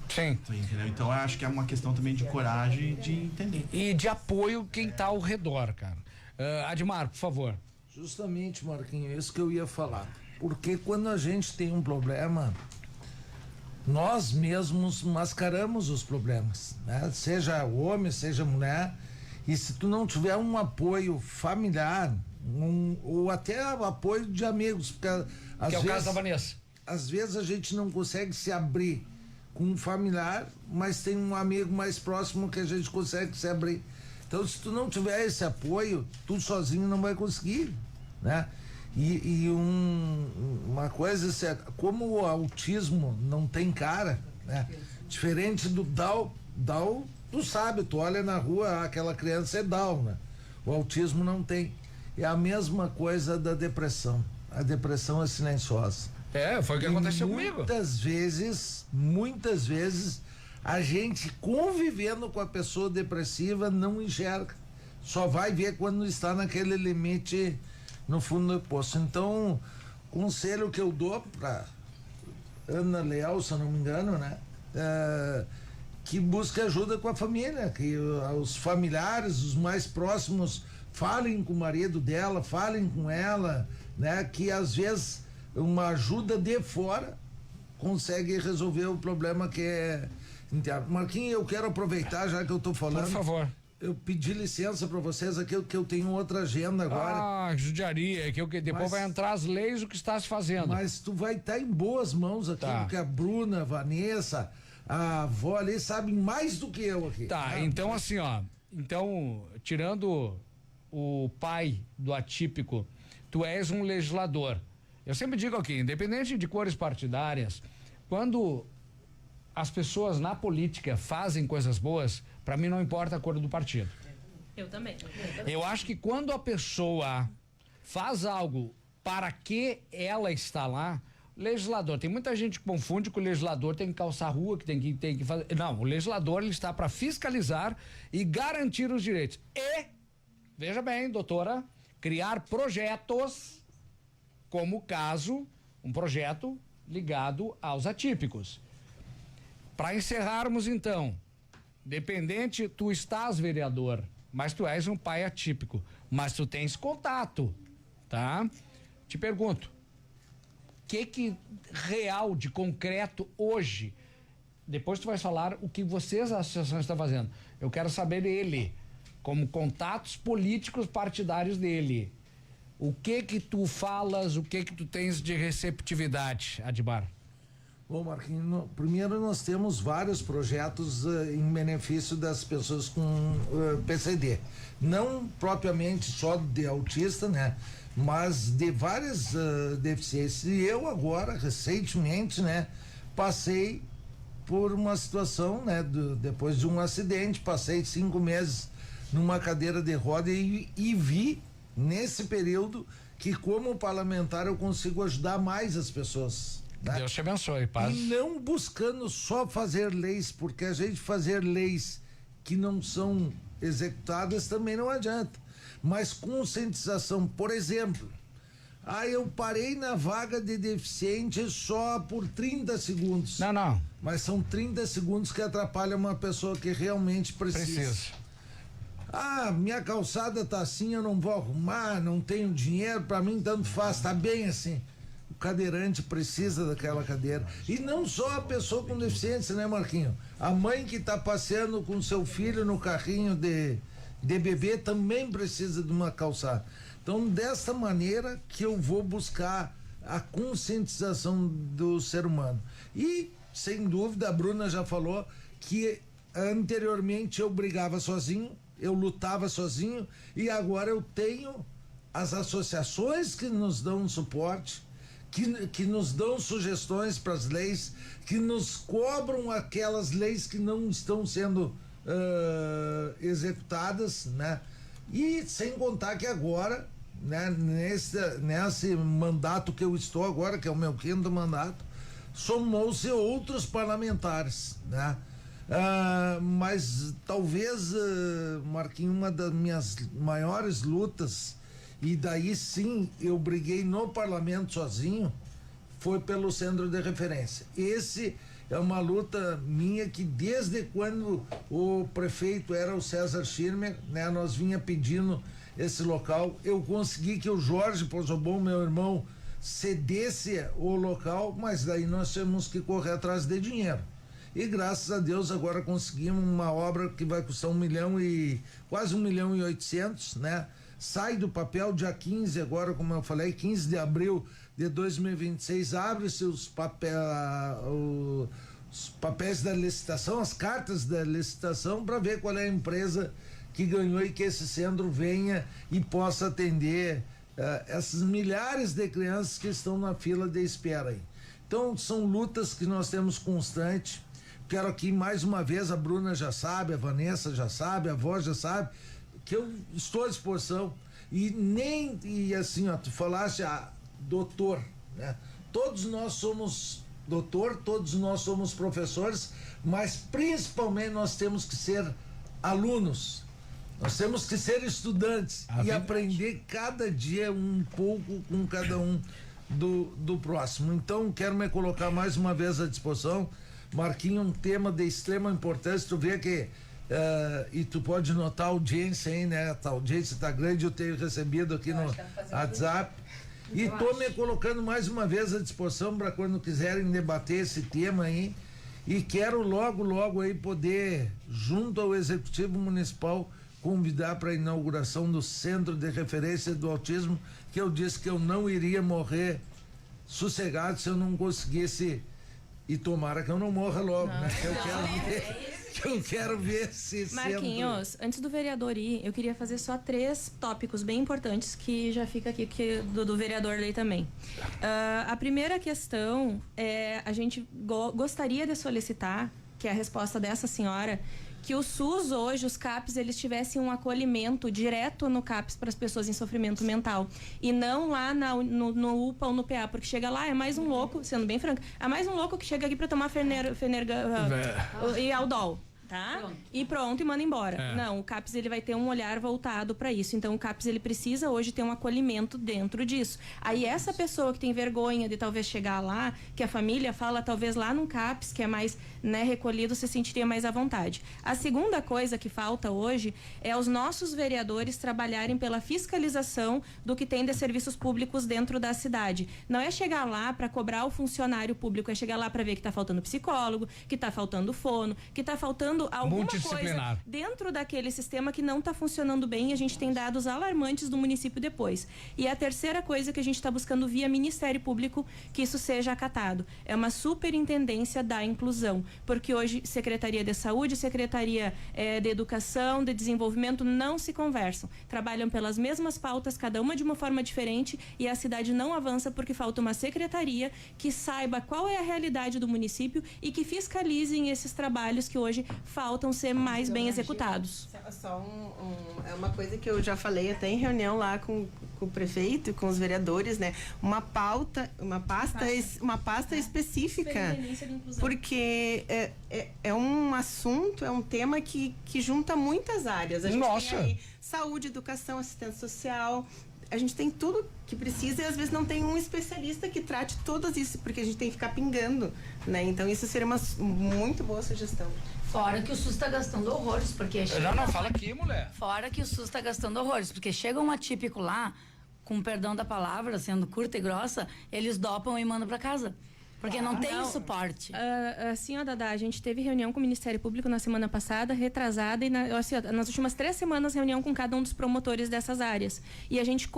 Sim. Tu entendeu? Então eu acho que é uma questão também de coragem, de entender. E de apoio quem tá ao redor, cara. Admar, por favor. Justamente, Marquinhos, isso que eu ia falar. Porque quando a gente tem um problema, nós mesmos mascaramos os problemas, né? Seja homem, seja mulher. E se tu não tiver um apoio familiar, ou até apoio de amigos, porque às vezes, é o caso da Vanessa. Às vezes a gente não consegue se abrir com um familiar, mas tem um amigo mais próximo que a gente consegue se abrir. Então, se tu não tiver esse apoio, tu sozinho não vai conseguir, né? Uma coisa certa, como o autismo não tem cara, né? Diferente do Down, tu sabe, tu olha na rua, aquela criança é Down, né? O autismo não tem. É a mesma coisa da depressão. a depressão é silenciosa. Foi o que aconteceu comigo. Muitas vezes, a gente convivendo com a pessoa depressiva não enxerga. Só vai ver quando está naquele limite no fundo do poço. Então, conselho que eu dou para Ana Leal, se eu não me engano, né? Que busque ajuda com a família, que os familiares, os mais próximos, falem com o marido dela, falem com ela, né? Que às vezes uma ajuda de fora consegue resolver o problema que é interno. Marquinhos, eu quero aproveitar, já que eu tô falando. Por favor. Eu pedi licença para vocês aqui, que eu tenho outra agenda agora. Judiaria, que depois vai entrar as leis, o que está se fazendo. Mas tu vai estar em boas mãos aqui, porque a Bruna, a Vanessa, a avó ali sabem mais do que eu aqui. Então assim, então, tirando o pai do atípico, tu és um legislador. Eu sempre digo aqui, independente de cores partidárias, quando as pessoas na política fazem coisas boas, para mim não importa a cor do partido. Eu também. Eu acho que quando a pessoa faz algo para que ela está lá, legislador, tem muita gente que confunde que o legislador tem que calçar rua, que tem que fazer. Não, o legislador ele está para fiscalizar e garantir os direitos. E, veja bem, doutora, criar projetos, como o caso, um projeto ligado aos atípicos. Para encerrarmos então, dependente, tu estás vereador, mas tu és um pai atípico, mas tu tens contato, tá? Te pergunto, que real de concreto hoje, depois tu vais falar o que vocês, a associação, está fazendo. Eu quero saber ele, como contatos políticos partidários dele. O que tu falas, o que tu tens de receptividade, Admar? Bom, Marquinhos, primeiro nós temos vários projetos em benefício das pessoas com PCD. Não propriamente só de autista, né? Mas de várias deficiências. E eu agora, recentemente, né? Passei por uma situação, né? Depois de um acidente, passei 5 meses numa cadeira de roda e vi, nesse período, que como parlamentar eu consigo ajudar mais as pessoas. Né? Deus te abençoe, paz. E não buscando só fazer leis, porque a gente fazer leis que não são executadas também não adianta. Mas conscientização, por exemplo, eu parei na vaga de deficiente só por 30 segundos. Não. Mas são 30 segundos que atrapalham uma pessoa que realmente precisa. Minha calçada tá assim, eu não vou arrumar, não tenho dinheiro, pra mim tanto faz, tá bem assim. O cadeirante precisa daquela cadeira. E não só a pessoa com deficiência, né, Marquinho? A mãe que tá passeando com seu filho no carrinho de bebê também precisa de uma calçada. Então, dessa maneira que eu vou buscar a conscientização do ser humano. E, sem dúvida, a Bruna já falou que anteriormente eu brigava sozinho, eu lutava sozinho, e agora eu tenho as associações que nos dão suporte, que nos dão sugestões para as leis, que nos cobram aquelas leis que não estão sendo executadas, né? E sem contar que agora, né, nesse mandato que eu estou agora, que é o meu 5º mandato, somou-se outros parlamentares, né? Mas talvez, Marquinhos, uma das minhas maiores lutas, e daí sim eu briguei no parlamento sozinho, foi pelo centro de referência. Esse é uma luta minha que desde quando o prefeito era o César Schirmer, né, nós vinha pedindo esse local. Eu consegui que o Jorge Pozobon, meu irmão, cedesse o local, mas daí nós temos que correr atrás de dinheiro. E graças a Deus agora conseguimos uma obra que vai custar quase 1.800.000, né? Sai do papel dia 15 agora, como eu falei, 15 de abril de 2026, abre-se os papéis da licitação, as cartas da licitação, para ver qual é a empresa que ganhou e que esse centro venha e possa atender essas milhares de crianças que estão na fila de espera aí. Então são lutas que nós temos constante. Quero aqui mais uma vez, a Bruna já sabe, a Vanessa já sabe, a avó já sabe, que eu estou à disposição. E assim, tu falaste, doutor, né? Todos nós somos doutor, todos nós somos professores, mas principalmente nós temos que ser alunos. Nós temos que ser estudantes e aprender cada dia um pouco com cada um do próximo. Então, quero me colocar mais uma vez à disposição. Marquinho, um tema de extrema importância. Tu vê que, e tu pode notar a audiência aí, né? A audiência tá grande, eu tenho recebido aqui no WhatsApp. E tô me colocando mais uma vez à disposição para quando quiserem debater esse tema aí. E quero logo aí poder, junto ao Executivo Municipal, convidar para a inauguração do Centro de Referência do Autismo, que eu disse que eu não iria morrer sossegado se eu não conseguisse, e tomara que eu não morra logo, né? Eu quero ver se Marquinhos, antes do vereador ir, eu queria fazer só 3 tópicos bem importantes que já fica aqui do vereador aí também. A primeira questão é, a gente gostaria de solicitar, que é a resposta dessa senhora, que o SUS hoje, os CAPs, eles tivessem um acolhimento direto no CAPs para as pessoas em sofrimento mental e não lá no UPA ou no PA, porque chega lá, é mais um louco, sendo bem franco, é mais um louco que chega aqui para tomar e Aldol. Tá? E pronto, e manda embora. Não, o CAPS ele vai ter um olhar voltado para isso. Então o CAPS ele precisa hoje ter um acolhimento dentro disso. Aí essa pessoa que tem vergonha de talvez chegar lá, que a família fala talvez lá num CAPS que é mais, né, recolhido, se sentiria mais à vontade. A segunda coisa que falta hoje é os nossos vereadores trabalharem pela fiscalização do que tem de serviços públicos dentro da cidade. Não é chegar lá para cobrar o funcionário público, é chegar lá para ver que tá faltando psicólogo, que tá faltando fono, que tá faltando alguma coisa dentro daquele sistema que não está funcionando bem, e a gente tem dados alarmantes do município depois. E a terceira coisa que a gente está buscando via Ministério Público, que isso seja acatado. É uma superintendência da inclusão, porque hoje Secretaria de Saúde, Secretaria de Educação, de Desenvolvimento não se conversam. Trabalham pelas mesmas pautas, cada uma de uma forma diferente, e a cidade não avança porque falta uma secretaria que saiba qual é a realidade do município e que fiscalizem esses trabalhos que hoje faltam ser mais bem executados. Só é uma coisa que eu já falei até em reunião lá com o prefeito, com os vereadores, né? Uma pasta específica, porque é um assunto, é um tema que junta muitas áreas. A gente tem aí saúde, educação, assistência social. A gente tem tudo que precisa e às vezes não tem um especialista que trate todas isso, porque a gente tem que ficar pingando, né? Então isso seria uma muito boa sugestão. Fora que o SUS está gastando horrores, porque... Fala aqui, mulher. Fora que o SUS está gastando horrores, porque chega um atípico lá, com perdão da palavra, sendo curta e grossa, eles dopam e mandam para casa. Porque não tem suporte. Assim, ó, Dadá, a gente teve reunião com o Ministério Público na semana passada, retrasada, e nas últimas 3 semanas, reunião com cada um dos promotores dessas áreas. E a gente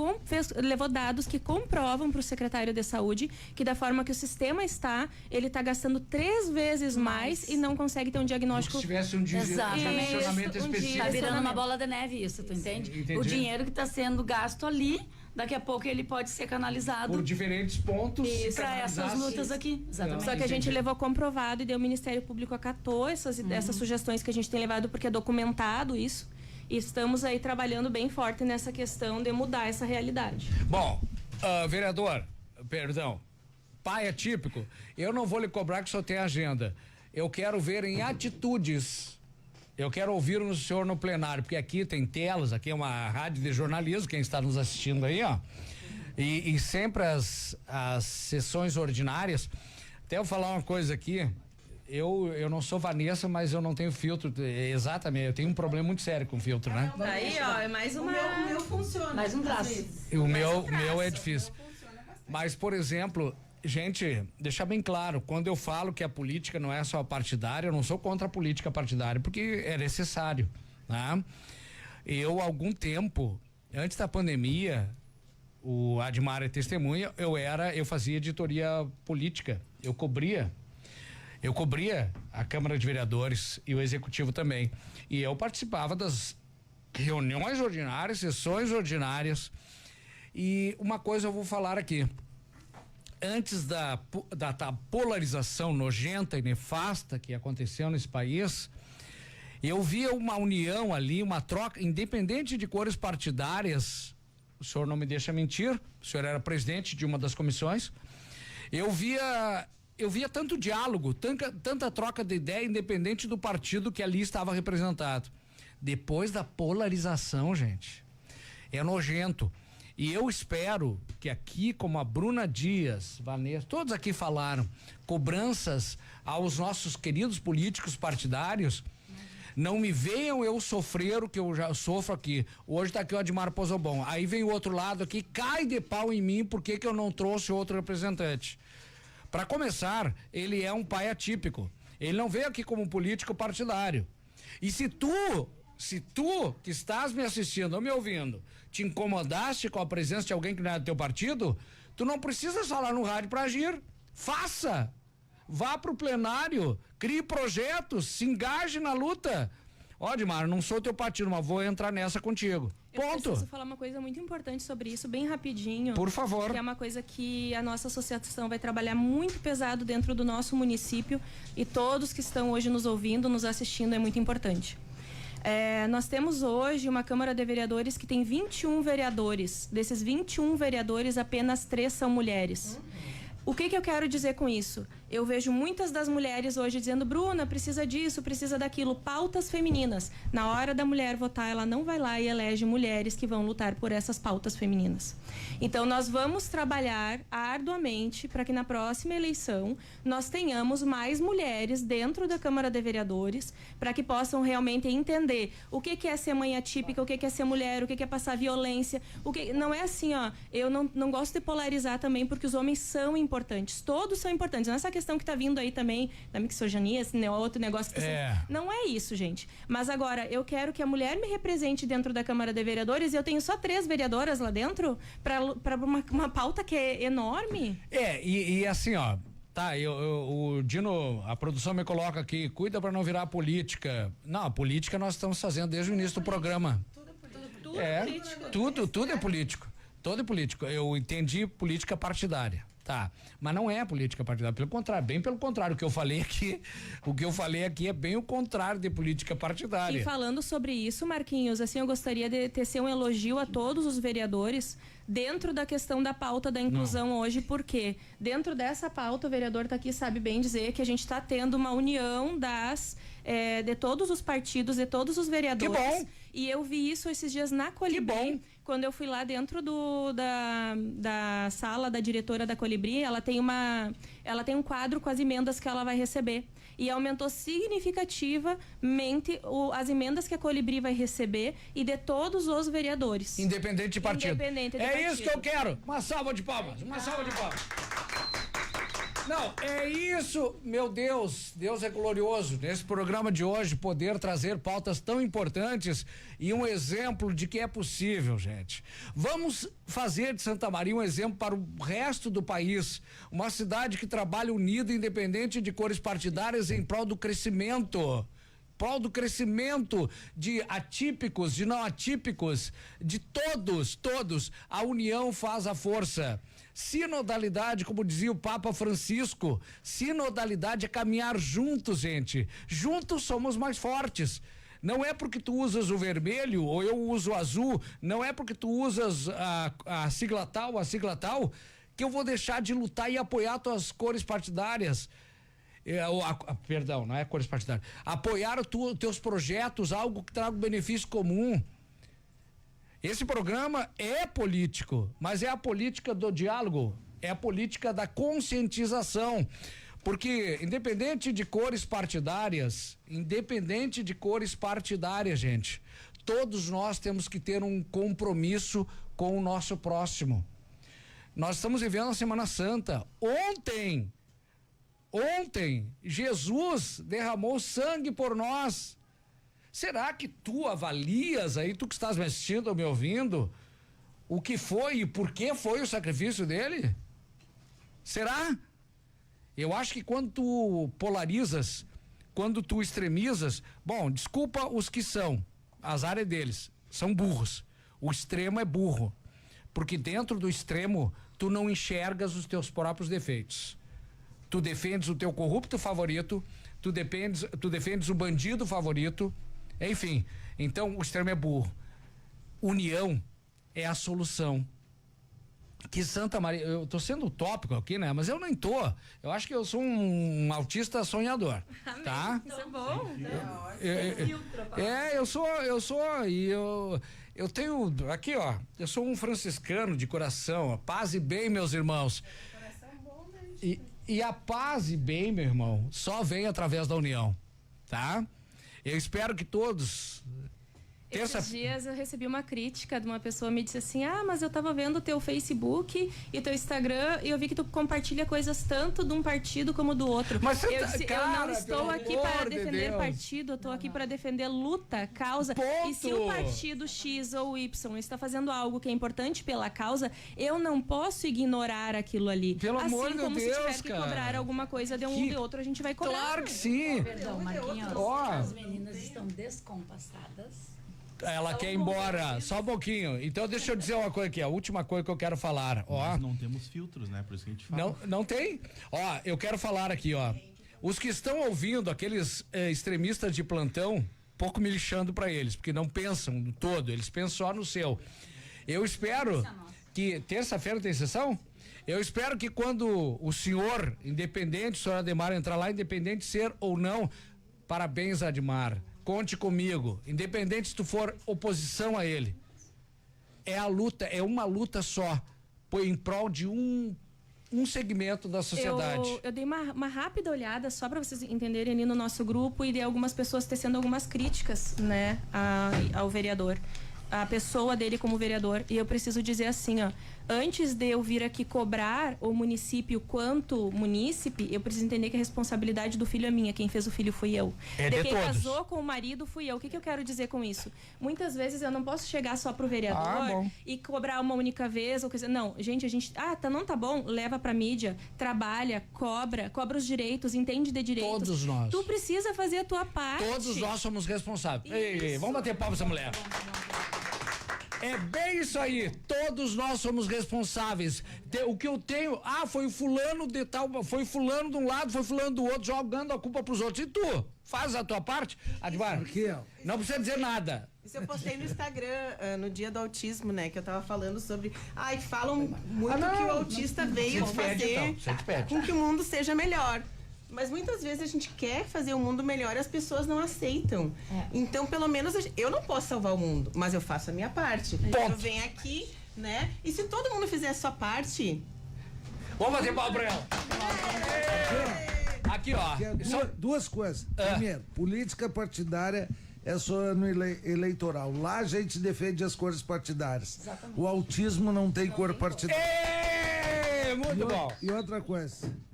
levou dados que comprovam para o secretário de Saúde que da forma que o sistema está, ele está gastando 3 vezes mais e não consegue ter um diagnóstico. Se tivesse um direcionamento específico. Está virando uma bola de neve isso, tu entende? Entendi. O dinheiro que está sendo gasto ali, daqui a pouco ele pode ser canalizado por diferentes pontos para essas lutas aqui. Exatamente. Só que a gente levou comprovado e o Ministério Público acatou essas sugestões que a gente tem levado, porque é documentado isso. E estamos aí trabalhando bem forte nessa questão de mudar essa realidade. Bom, vereador, perdão, pai atípico, eu não vou lhe cobrar que o senhor tem agenda. Eu quero ver em atitudes. Eu quero ouvir o senhor no plenário, porque aqui tem telas, aqui é uma rádio de jornalismo, quem está nos assistindo aí, ó. E sempre as sessões ordinárias. Até eu falar uma coisa aqui, eu não sou Vanessa, mas eu não tenho filtro, exatamente, eu tenho um problema muito sério com filtro, né? Aí, ó, é mais uma... O meu funciona. Mais um traço. O meu é difícil. Mas, por exemplo... Gente, deixar bem claro, quando eu falo que a política não é só partidária, eu não sou contra a política partidária, porque é necessário, né? Eu, há algum tempo, antes da pandemia, o Admar é testemunha, eu fazia editoria política, eu cobria a Câmara de Vereadores e o Executivo também, e eu participava das reuniões ordinárias, sessões ordinárias, e uma coisa eu vou falar aqui. Antes da polarização nojenta e nefasta que aconteceu nesse país, eu via uma união ali, uma troca, independente de cores partidárias, o senhor não me deixa mentir, o senhor era presidente de uma das comissões, eu via tanto diálogo, tanta troca de ideia, independente do partido que ali estava representado. Depois da polarização, gente, é nojento. E eu espero que aqui, como a Bruna Dias, Vanessa, todos aqui falaram, cobranças aos nossos queridos políticos partidários, não me venham eu sofrer o que eu já sofro aqui. Hoje tá aqui o Admar Pozobon, aí vem o outro lado aqui, cai de pau em mim, por que eu não trouxe outro representante? Para começar, ele é um pai atípico, ele não veio aqui como político partidário. E se tu que estás me assistindo ou me ouvindo, te incomodaste com a presença de alguém que não é do teu partido, tu não precisa falar no rádio para agir. Faça! Vá pro plenário, crie projetos, se engaje na luta. Ó, Dimar, não sou teu partido, mas vou entrar nessa contigo. Ponto. Eu preciso falar uma coisa muito importante sobre isso, bem rapidinho. Por favor. Que é uma coisa que a nossa associação vai trabalhar muito pesado dentro do nosso município, e todos que estão hoje nos ouvindo, nos assistindo, é muito importante. Nós temos hoje uma Câmara de Vereadores que tem 21 vereadores. Desses 21 vereadores, apenas 3 são mulheres. O que eu quero dizer com isso? Eu vejo muitas das mulheres hoje dizendo: Bruna, precisa disso, precisa daquilo, pautas femininas. Na hora da mulher votar, ela não vai lá e elege mulheres que vão lutar por essas pautas femininas. Então, nós vamos trabalhar arduamente para que na próxima eleição nós tenhamos mais mulheres dentro da Câmara de Vereadores, para que possam realmente entender o que é ser mãe atípica, o que é ser mulher, o que é passar violência. Não é assim, ó, eu não gosto de polarizar também, porque os homens são importantes, todos são importantes. Nessa questão que está vindo aí também, da mixoginia, esse outro negócio que não é isso, gente. Mas agora, eu quero que a mulher me represente dentro da Câmara de Vereadores, e eu tenho só 3 vereadoras lá dentro, para uma pauta que é enorme. E assim, ó, tá, o Dino, a produção me coloca aqui, cuida para não virar política. Não, a política nós estamos fazendo desde o início do programa. Tudo é político. Tudo é político. Todo é político. Eu entendi política partidária. Tá, mas não é política partidária, pelo contrário, bem pelo contrário, o que eu falei aqui é bem o contrário de política partidária. E falando sobre isso, Marquinhos, assim, eu gostaria de tecer um elogio a todos os vereadores dentro da questão da pauta da inclusão hoje, porque dentro dessa pauta, o vereador tá aqui, sabe bem dizer que a gente está tendo uma união de todos os partidos, de todos os vereadores. Que bom! E eu vi isso esses dias na Colibri, quando eu fui lá dentro da sala da diretora da Colibri. Ela tem um quadro com as emendas que ela vai receber, e aumentou significativamente as emendas que a Colibri vai receber, e de todos os vereadores. Independente de partido. Independente de partido. Isso que eu quero. Uma salva de palmas. Uma salva de palmas. Não, é isso, meu Deus é glorioso nesse programa de hoje poder trazer pautas tão importantes e um exemplo de que é possível, gente. Vamos fazer de Santa Maria um exemplo para o resto do país, uma cidade que trabalha unida, independente de cores partidárias, em prol do crescimento de atípicos, de não atípicos, de todos. A união faz a força. Sinodalidade, como dizia o Papa Francisco, sinodalidade é caminhar juntos, gente. Juntos somos mais fortes. Não é porque tu usas o vermelho ou eu uso o azul, não é porque tu usas a sigla tal, que eu vou deixar de lutar e apoiar tuas cores partidárias. Perdão, não é cores partidárias. Apoiar teus projetos, algo que traga um benefício comum. Esse programa é político, mas é a política do diálogo, é a política da conscientização, porque independente de cores partidárias, gente, todos nós temos que ter um compromisso com o nosso próximo. Nós estamos vivendo a Semana Santa. Ontem, Jesus derramou sangue por nós. Será que tu avalias aí, tu que estás me assistindo ou me ouvindo, o que foi e por que foi o sacrifício dele? Será? Eu acho que quando tu polarizas, quando tu extremizas, bom, desculpa os que são, azar é deles, são burros. O extremo é burro, porque dentro do extremo tu não enxergas os teus próprios defeitos. Tu defendes o teu corrupto favorito, tu defendes o bandido favorito. Enfim, então o extremo é burro. União é a solução. Que Santa Maria, eu tô sendo utópico aqui, né? Mas eu nem tô. Eu acho que eu sou um autista sonhador, tá? Isso é bom. Eu sou e eu tenho aqui, ó, eu sou um franciscano de coração, ó, paz e bem, meus irmãos. E a paz e bem, meu irmão, só vem através da união, tá? Eu espero que todos... Esses dias eu recebi uma crítica de uma pessoa, me disse assim, mas eu tava vendo o teu Facebook e teu Instagram e eu vi que tu compartilha coisas tanto de um partido como do outro. Mas eu não estou aqui para defender partido, eu estou aqui para defender luta, causa. Ponto. E se o partido X ou Y está fazendo algo que é importante pela causa, eu não posso ignorar aquilo ali. Pelo amor de Deus, se tiver que cobrar alguma coisa de um ou de outro, a gente vai cobrar. Claro que sim. Perdão, Marquinhos, as meninas estão descompassadas. Ela quer ir embora, só um pouquinho. Então deixa eu dizer uma coisa aqui, a última coisa que eu quero falar. Ó, nós não temos filtros, né? Por isso que a gente fala. Não tem? Ó, eu quero falar aqui, ó. Os que estão ouvindo, aqueles extremistas de plantão, pouco me lixando pra eles, porque não pensam no todo, eles pensam só no seu. Eu espero que terça-feira tem sessão? Eu espero que quando o senhor, independente, o senhor Ademar entrar lá, independente de ser ou não, parabéns, Ademar. Conte comigo, independente se tu for oposição a ele. É a luta, é uma luta só, em prol de um segmento da sociedade. Eu dei uma rápida olhada só para vocês entenderem ali no nosso grupo e de algumas pessoas tecendo algumas críticas, né, ao vereador. A pessoa dele como vereador. E eu preciso dizer assim, ó, antes de eu vir aqui cobrar o município quanto munícipe, eu preciso entender que a responsabilidade do filho é minha. Quem fez o filho fui eu. De quem todos. casou com o marido fui eu. O que eu quero dizer com isso? Muitas vezes eu não posso chegar só pro vereador e cobrar uma única vez ou coisa. Não, gente, não tá bom, leva pra mídia, trabalha, cobra os direitos, entende de direitos. Todos nós. Tu precisa fazer a tua parte. Todos nós somos responsáveis. Ei, vamos bater palma essa mulher. É bem isso aí, todos nós somos responsáveis. O que eu tenho, foi o fulano de tal, foi fulano de um lado, foi fulano do outro, jogando a culpa pros outros. E tu, faz a tua parte, Advar, não precisa dizer nada. Isso eu postei no Instagram no dia do autismo, né? Que eu tava falando sobre. Falam muito que o autista veio fazer com que o mundo seja melhor. Mas muitas vezes a gente quer fazer o mundo melhor e as pessoas não aceitam. Então, pelo menos, eu não posso salvar o mundo, mas eu faço a minha parte. Eu venho aqui, né? E se todo mundo fizer a sua parte... Vamos bater palma pra ela. Aqui, ó. Duas coisas. Primeiro, política partidária é só ano eleitoral. Lá a gente defende as cores partidárias. Exatamente. O autismo não tem cor partidária. Muito bom. E outra coisa...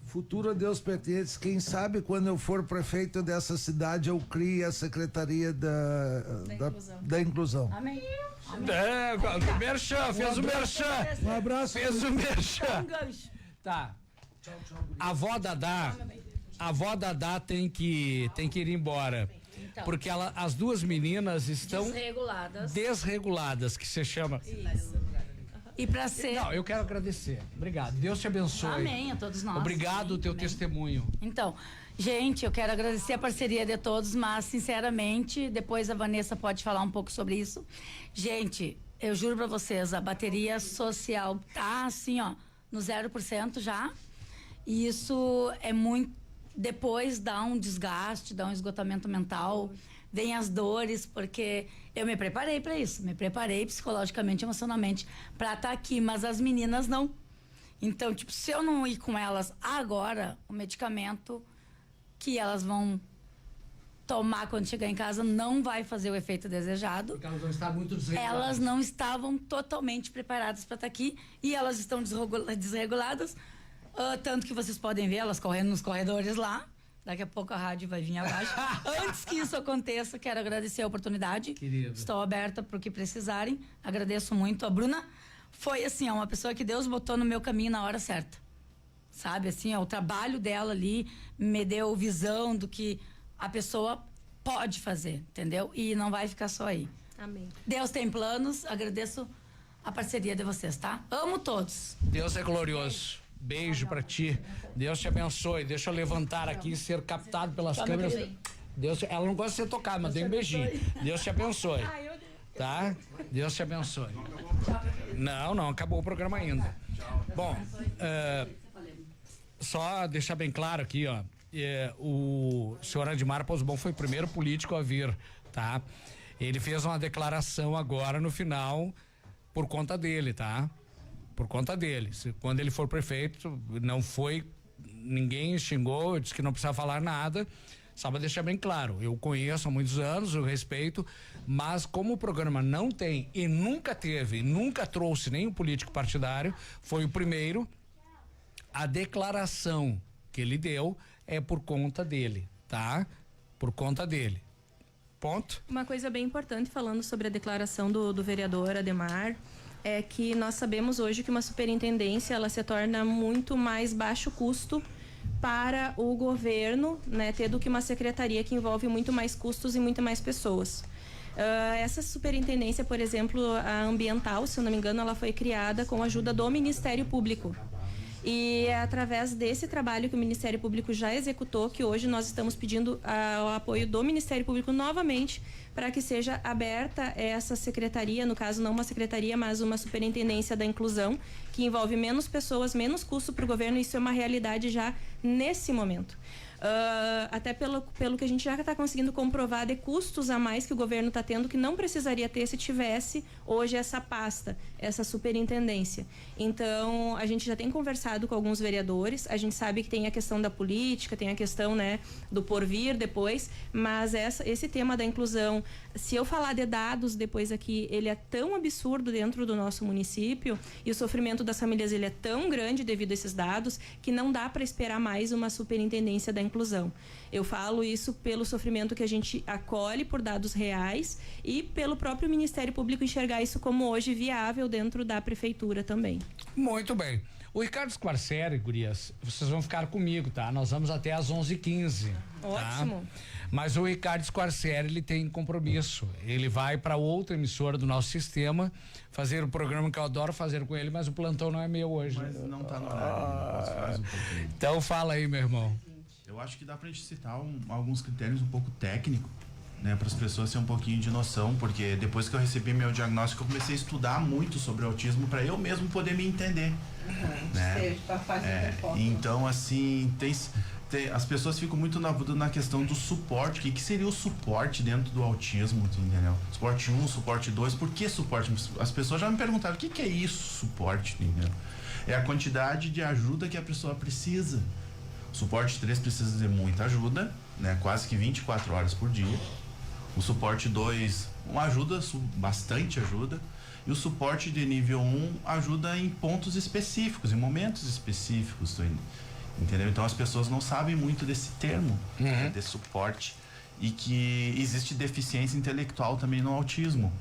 Futuro a Deus pertence. Quem sabe quando eu for prefeito dessa cidade eu crie a Secretaria da Inclusão. Amém. O merchan, fez o merchan. Um abraço. Fez o merchan. Tá. A avó Dadá tem que ir embora. Então, porque as duas meninas estão desreguladas, que se chama. Isso. E pra ser... Não, eu quero agradecer. Obrigado. Deus te abençoe. Amém, a todos nós. Obrigado o teu testemunho. Então, gente, eu quero agradecer a parceria de todos, mas, sinceramente, depois a Vanessa pode falar um pouco sobre isso. Gente, eu juro pra vocês, a bateria social tá assim, ó, no 0% já. E isso é muito... Depois dá um desgaste, dá um esgotamento mental... Vem as dores, porque eu me preparei para isso, me preparei psicologicamente, emocionalmente para estar aqui, mas as meninas não. Então, tipo, se eu não ir com elas agora, o medicamento que elas vão tomar quando chegar em casa não vai fazer o efeito desejado. Porque elas vão estar muito desreguladas. Elas não estavam totalmente preparadas para estar aqui e elas estão desreguladas, tanto que vocês podem ver elas correndo nos corredores lá. Daqui a pouco a rádio vai vir abaixo. Antes que isso aconteça, quero agradecer a oportunidade. Querido. Estou aberta para o que precisarem. Agradeço muito. A Bruna foi, assim, uma pessoa que Deus botou no meu caminho na hora certa. Sabe, assim, o trabalho dela ali me deu visão do que a pessoa pode fazer, entendeu? E não vai ficar só aí. Amém. Deus tem planos. Agradeço a parceria de vocês, tá? Amo todos. Deus é glorioso. Beijo pra ti. Deus te abençoe. Deixa eu levantar aqui e ser captado pelas câmeras. Deus, ela não gosta de ser tocada, mas dê um beijinho. Deus te abençoe. tá? Deus te abençoe. Não acabou o programa ainda. Bom, só deixar bem claro aqui, ó, o senhor Admar Pousbon foi o primeiro político a vir, tá? Ele fez uma declaração agora no final por conta dele, tá? Por conta dele. Quando ele for prefeito, não foi, ninguém xingou, disse que não precisava falar nada. Só para deixar bem claro, eu conheço há muitos anos, eu respeito, mas como o programa não tem e nunca teve, nunca trouxe nenhum político partidário, foi o primeiro, a declaração que ele deu é por conta dele, tá? Por conta dele. Ponto. Uma coisa bem importante falando sobre a declaração do vereador Ademar é que nós sabemos hoje que uma superintendência ela se torna muito mais baixo custo para o governo, né, ter do que uma secretaria que envolve muito mais custos e muito mais pessoas. Essa superintendência, por exemplo, a ambiental, se eu não me engano, ela foi criada com a ajuda do Ministério Público. E é através desse trabalho que o Ministério Público já executou que hoje nós estamos pedindo o apoio do Ministério Público novamente para que seja aberta essa secretaria, no caso não uma secretaria, mas uma superintendência da inclusão, que envolve menos pessoas, menos custo para o governo. Isso é uma realidade já nesse momento. Até pelo que a gente já está conseguindo comprovar de custos a mais que o governo está tendo, que não precisaria ter se tivesse hoje essa pasta, essa superintendência. Então, a gente já tem conversado com alguns vereadores, a gente sabe que tem a questão da política, tem a questão, né, do porvir depois, mas esse tema da inclusão, se eu falar de dados depois aqui, ele é tão absurdo dentro do nosso município e o sofrimento das famílias ele é tão grande devido a esses dados que não dá para esperar mais uma superintendência da inclusão. Eu falo isso pelo sofrimento que a gente acolhe por dados reais e pelo próprio Ministério Público enxergar isso como hoje viável dentro da prefeitura também. Muito bem. O Ricardo Squarcieri, gurias, vocês vão ficar comigo, tá? Nós vamos até às 11h15. Ótimo. Tá? Mas o Ricardo Squarcieri, ele tem compromisso. Ele vai para outra emissora do nosso sistema fazer o programa que eu adoro fazer com ele, mas o plantão não é meu hoje. Mas não tá no horário, faz um pouquinho. Então fala aí, meu irmão. Eu acho que dá pra gente citar alguns critérios um pouco técnicos, né, para as pessoas terem um pouquinho de noção, porque depois que eu recebi meu diagnóstico, eu comecei a estudar muito sobre autismo para eu mesmo poder me entender. Né? Então, assim, as pessoas ficam muito na dúvida na questão do suporte. O que seria o suporte dentro do autismo, entendeu? Suporte 1, suporte 2, por que suporte? As pessoas já me perguntaram, o que é isso, suporte, entendeu? É a quantidade de ajuda que a pessoa precisa. O suporte 3 precisa de muita ajuda, né? Quase que 24 horas por dia. O suporte 2, uma ajuda, bastante ajuda. E o suporte de nível 1 ajuda em pontos específicos, em momentos específicos, entendeu? Então as pessoas não sabem muito desse termo, né, de suporte, e que existe deficiência intelectual também no autismo,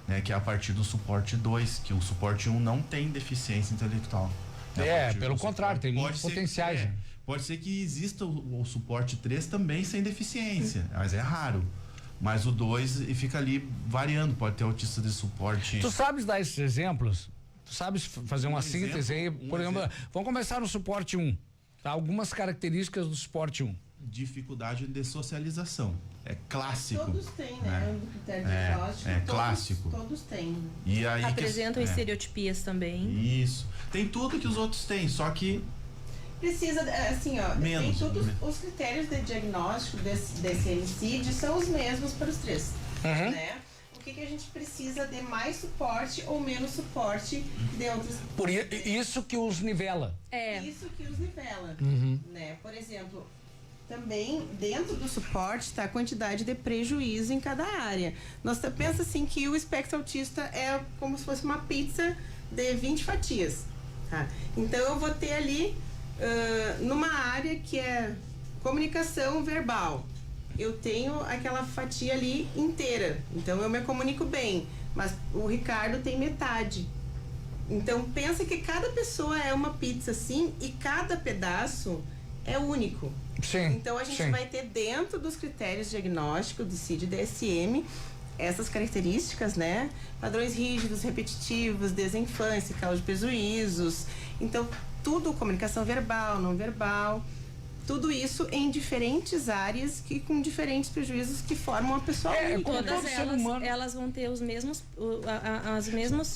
né, que é a partir do suporte 2, que o suporte 1 não tem deficiência intelectual. Pelo contrário, tem muitos potenciais. Pode ser que exista o suporte 3 também sem deficiência, mas é raro. Mas o 2 fica ali variando, pode ter autista de suporte. Tu sabes dar esses exemplos? Tu sabes fazer uma síntese aí? Por exemplo, vamos começar no suporte 1. Tá? Algumas características do suporte 1. Dificuldade de socialização. É clássico. Todos têm, né? Clássico. Todos têm. E aí apresentam estereotipias também. Isso. Tem tudo que os outros têm, só que precisa, assim, ó, menos, tem todos os critérios de diagnóstico desse MCID são os mesmos para os 3, né? O que a gente precisa de mais suporte ou menos suporte de outros. Por isso que os nivela. Isso que os nivela, né? Por exemplo, também dentro do suporte está a quantidade de prejuízo em cada área. Nós pensa assim que o espectro autista é como se fosse uma pizza de 20 fatias, tá? Então eu vou ter ali numa área que é comunicação verbal, eu tenho aquela fatia ali inteira, então eu me comunico bem, mas o Ricardo tem metade. Então pensa que cada pessoa é uma pizza assim e cada pedaço é único. Sim, então a gente vai ter dentro dos critérios diagnósticos do CID-DSM essas características, né? Padrões rígidos, repetitivos, desinfância, causa de prejuízos. Então tudo, comunicação verbal, não verbal, Tudo isso em diferentes áreas que com diferentes prejuízos que formam a pessoa única. Todas elas vão ter os mesmos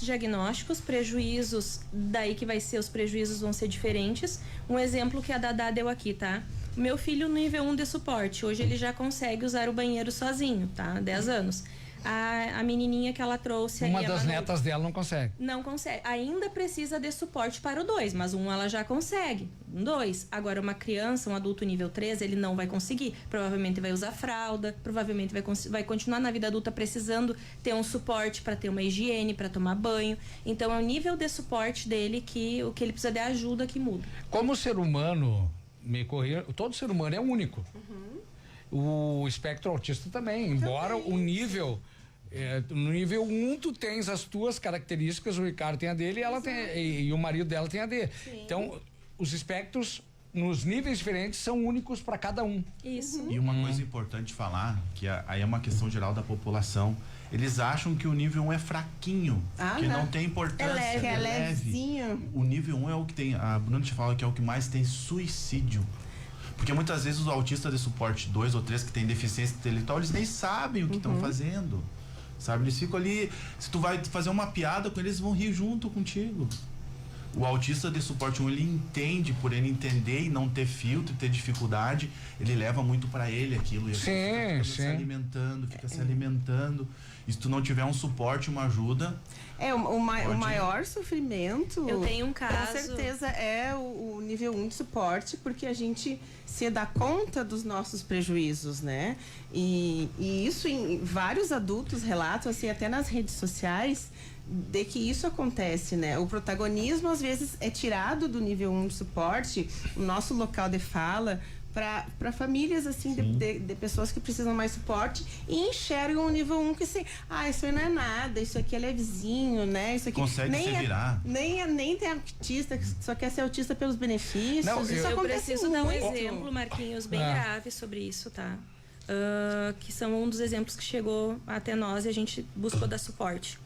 diagnósticos, prejuízos, daí que vai ser, os prejuízos vão ser diferentes. Um exemplo que a Dadá deu aqui, tá? Meu filho nível 1 de suporte, hoje ele já consegue usar o banheiro sozinho, tá? 10 anos. A menininha que ela trouxe... Uma das netas dela não consegue. Não consegue. Ainda precisa de suporte para o 2, mas um ela já consegue. 2. Agora, uma criança, um adulto nível 3, ele não vai conseguir. Provavelmente vai usar fralda, provavelmente vai continuar na vida adulta precisando ter um suporte para ter uma higiene, para tomar banho. Então, é o nível de suporte dele o que ele precisa de ajuda que muda. Como ser humano, todo ser humano é único. O espectro autista também, embora o nível... no nível 1, tu tens as tuas características, o Ricardo tem a dele e o marido dela tem a dele. Sim. Então, os espectros nos níveis diferentes são únicos para cada um. Isso. E uma coisa importante falar, que aí é uma questão geral da população, eles acham que o nível 1 é fraquinho, que não tem importância. É levezinho. O nível 1 é o que tem, a Bruna te fala que é o que mais tem suicídio. Porque muitas vezes os autistas de suporte 2 ou 3 que têm deficiência intelectual, eles nem sabem o que estão fazendo. Sabe? Eles ficam ali, se tu vai fazer uma piada com eles, eles vão rir junto contigo. O autista de suporte 1, ele entende, por ele entender e não ter filtro, ter dificuldade, ele leva muito pra ele aquilo. E fica se alimentando. E se tu não tiver um suporte, uma ajuda... O maior sofrimento... Eu tenho um caso... Com certeza é o nível 1 de suporte, porque a gente se dá conta dos nossos prejuízos, né? E isso em vários adultos relatam, assim, até nas redes sociais, de que isso acontece, né? O protagonismo, às vezes, é tirado do nível 1 de suporte, o nosso local de fala... para famílias, assim, de pessoas que precisam mais suporte e enxergam o nível 1 que assim, isso aí não é nada, isso aqui é levezinho, né? Isso aqui consegue se virar. Nem tem autista, que só quer ser autista pelos benefícios. Não, eu preciso dar um exemplo, Marquinhos, bem grave sobre isso, tá? Que são um dos exemplos que chegou até nós e a gente buscou dar suporte.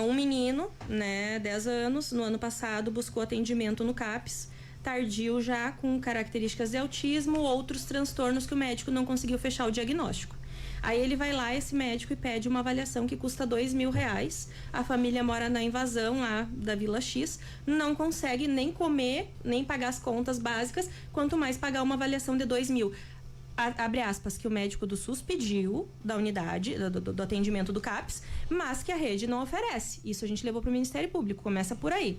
Um menino, né, 10 anos, no ano passado, buscou atendimento no CAPS, tardio já, com características de autismo, outros transtornos que o médico não conseguiu fechar o diagnóstico. Aí ele vai lá, esse médico, e pede uma avaliação que custa R$2.000. A família mora na invasão lá da Vila X, não consegue nem comer, nem pagar as contas básicas, quanto mais pagar uma avaliação de R$2.000. Abre aspas, que o médico do SUS pediu da unidade, do atendimento do CAPS, mas que a rede não oferece. Isso a gente levou para o Ministério Público, começa por aí.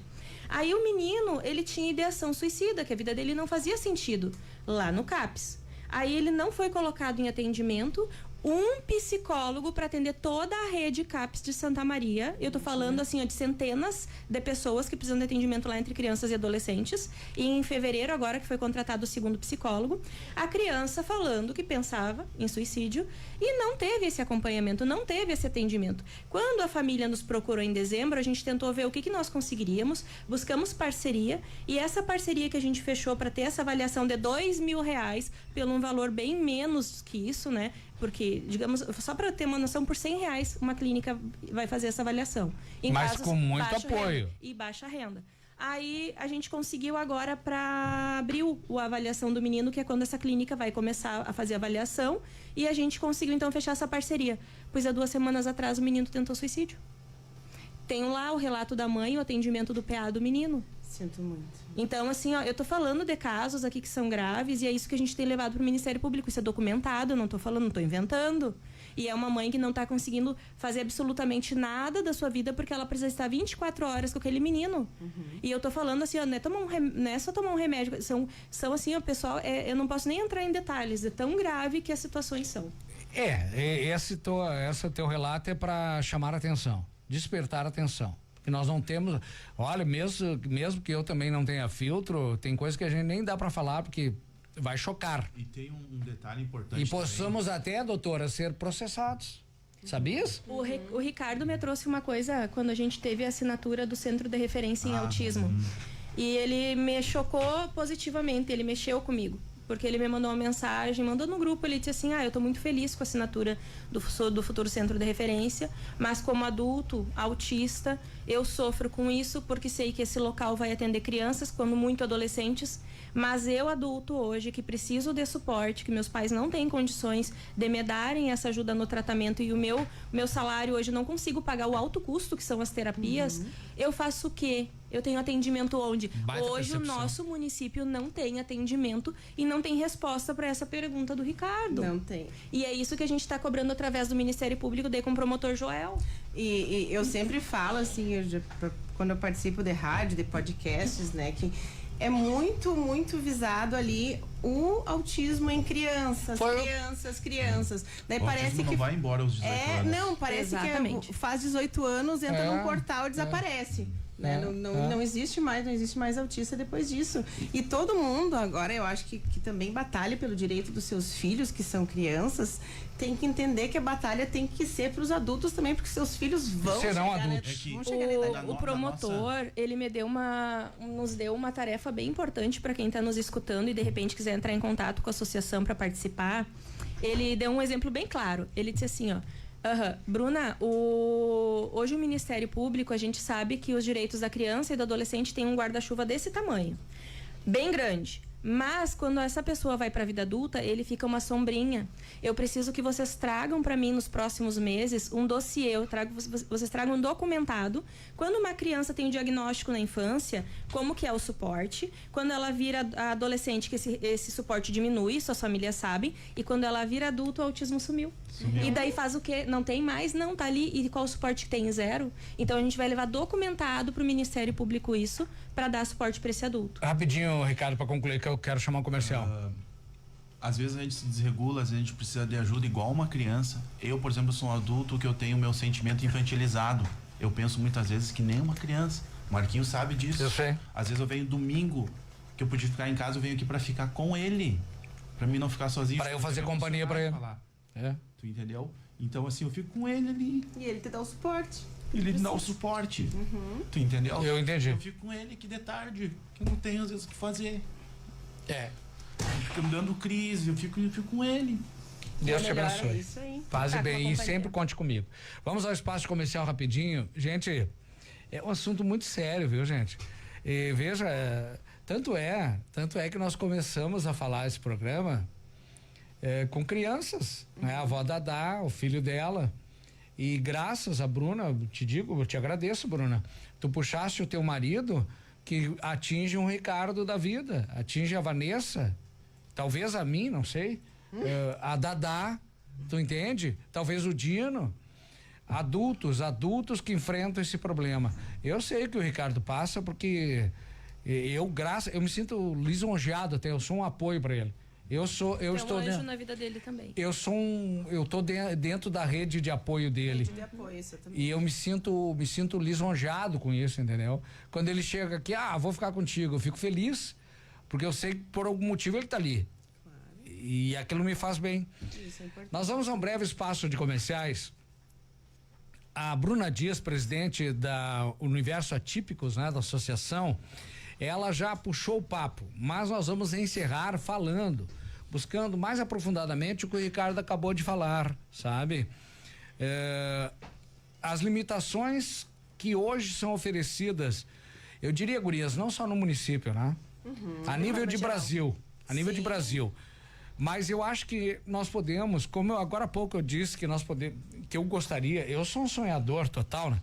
Aí o menino, ele tinha ideação suicida, que a vida dele não fazia sentido lá no CAPS. Aí ele não foi colocado em atendimento, um psicólogo para atender toda a rede CAPS de Santa Maria. Eu tô falando assim, de centenas de pessoas que precisam de atendimento lá entre crianças e adolescentes. E em fevereiro, agora que foi contratado o segundo psicólogo, a criança falando que pensava em suicídio e não teve esse acompanhamento, não teve esse atendimento. Quando a família nos procurou em dezembro, a gente tentou ver o que nós conseguiríamos, buscamos parceria, e essa parceria que a gente fechou para ter essa avaliação de R$2.000 pelo um valor bem menos que isso, né? Porque, digamos, só para ter uma noção, por R$100 uma clínica vai fazer essa avaliação. Mas com muito apoio. E baixa renda. Aí a gente conseguiu agora para abril a avaliação do menino, que é quando essa clínica vai começar a fazer a avaliação, e a gente conseguiu então fechar essa parceria. Pois há 2 semanas atrás o menino tentou suicídio. Tenho lá o relato da mãe, o atendimento do PA do menino. Sinto muito. Então, assim, eu tô falando de casos aqui que são graves, e é isso que a gente tem levado pro Ministério Público. Isso é documentado, eu não tô falando, não tô inventando. E é uma mãe que não tá conseguindo fazer absolutamente nada da sua vida porque ela precisa estar 24 horas com aquele menino. E eu tô falando assim, não é só tomar um remédio. São assim, pessoal, eu não posso nem entrar em detalhes, é tão grave que as situações são. Esse teu relato é para chamar a atenção, despertar a atenção. Que nós não temos, olha, mesmo que eu também não tenha filtro, tem coisas que a gente nem dá para falar porque vai chocar. E tem um detalhe importante. E possamos até, doutora, ser processados. Sabias? O Ricardo me trouxe uma coisa quando a gente teve a assinatura do Centro de Referência em Autismo. E ele me chocou positivamente, ele mexeu comigo. porque ele me mandou uma mensagem, mandou no grupo, ele disse assim, eu tô muito feliz com a assinatura do Futuro Centro de Referência, mas como adulto, autista, eu sofro com isso, porque sei que esse local vai atender crianças, quando muito adolescentes, mas eu, adulto hoje, que preciso de suporte, que meus pais não têm condições de me darem essa ajuda no tratamento e o meu salário hoje não consigo pagar o alto custo, que são as terapias, eu faço o quê? Eu tenho atendimento onde? Hoje o nosso município não tem atendimento e não tem resposta para essa pergunta do Ricardo. Não tem. E é isso que a gente está cobrando através do Ministério Público, daí com o promotor Joel. E eu sempre falo, assim, quando eu participo de rádio, de podcasts, né, que é muito, muito visado ali o autismo em crianças. Daí o parece que não vai embora aos 18 anos. Não, parece que faz 18 anos, entra num portal e desaparece. Né? Não existe mais autista depois disso. E todo mundo agora, eu acho que também batalha pelo direito dos seus filhos, que são crianças, tem que entender que a batalha tem que ser para os adultos também, porque seus filhos serão adultos. O promotor, ele nos deu uma tarefa bem importante para quem está nos escutando e de repente quiser entrar em contato com a associação para participar. Ele deu um exemplo bem claro. Ele disse assim, Bruna, hoje o Ministério Público, a gente sabe que os direitos da criança e do adolescente têm um guarda-chuva desse tamanho, bem grande. Mas quando essa pessoa vai para a vida adulta, ele fica uma sombrinha. Eu preciso que vocês tragam para mim nos próximos meses um dossiê, vocês tragam um documentado. Quando uma criança tem um diagnóstico na infância, como que é o suporte? Quando ela vira adolescente, que esse suporte diminui, suas famílias sabem. E quando ela vira adulto, o autismo sumiu. E daí faz o quê? Não tem mais? Não, tá ali. E qual o suporte que tem? Zero. Então a gente vai levar documentado pro Ministério Público isso, para dar suporte para esse adulto. Rapidinho, Ricardo, para concluir, que eu quero chamar um comercial. Às vezes a gente se desregula, às vezes a gente precisa de ajuda igual uma criança. Eu, por exemplo, sou um adulto que eu tenho meu sentimento infantilizado. Eu penso muitas vezes que nem uma criança. O Marquinhos sabe disso. Eu sei. Às vezes eu venho domingo, que eu podia ficar em casa, eu venho aqui para ficar com ele. Para mim não ficar sozinho. Para eu fazer companhia para ele. Tu entendeu? Então assim, eu fico com ele ali. E ele te dá o suporte. Ele dá o suporte. Tu entendeu? Eu entendi. Eu fico com ele aqui de tarde, que eu não tenho às vezes o que fazer. Fica me dando crise, eu fico com ele. Deus te abençoe. Faz bem e sempre conte comigo. Vamos ao espaço comercial rapidinho. Gente, é um assunto muito sério, viu, gente? E veja, tanto é que nós começamos a falar esse programa com crianças, né? A avó Dadá, o filho dela. E graças a Bruna, eu te agradeço, Bruna. Tu puxaste o teu marido que atinge um Ricardo da vida, atinge a Vanessa, talvez a mim, não sei, a Dadá, tu entende? Talvez o Dino. Adultos que enfrentam esse problema. Eu sei que o Ricardo passa porque eu me sinto lisonjeado até, eu sou um apoio para ele. Eu estou anjo na vida dele também. Eu tô dentro da rede de apoio dele. Rede de apoio, isso também. E eu me sinto lisonjeado com isso, entendeu? Quando ele chega aqui, vou ficar contigo, eu fico feliz, porque eu sei que por algum motivo ele tá ali. Claro. E aquilo me faz bem. Isso é importante. Nós vamos a um breve espaço de comerciais. A Bruna Dias, presidente da Universo Atípicos, né, da associação, ela já puxou o papo, mas nós vamos encerrar buscando mais aprofundadamente o que o Ricardo acabou de falar, sabe? As limitações que hoje são oferecidas, eu diria, gurias, não só no município, né? A nível de Brasil, de Brasil. Mas eu acho que nós podemos, como agora há pouco eu disse que eu sou um sonhador total, né?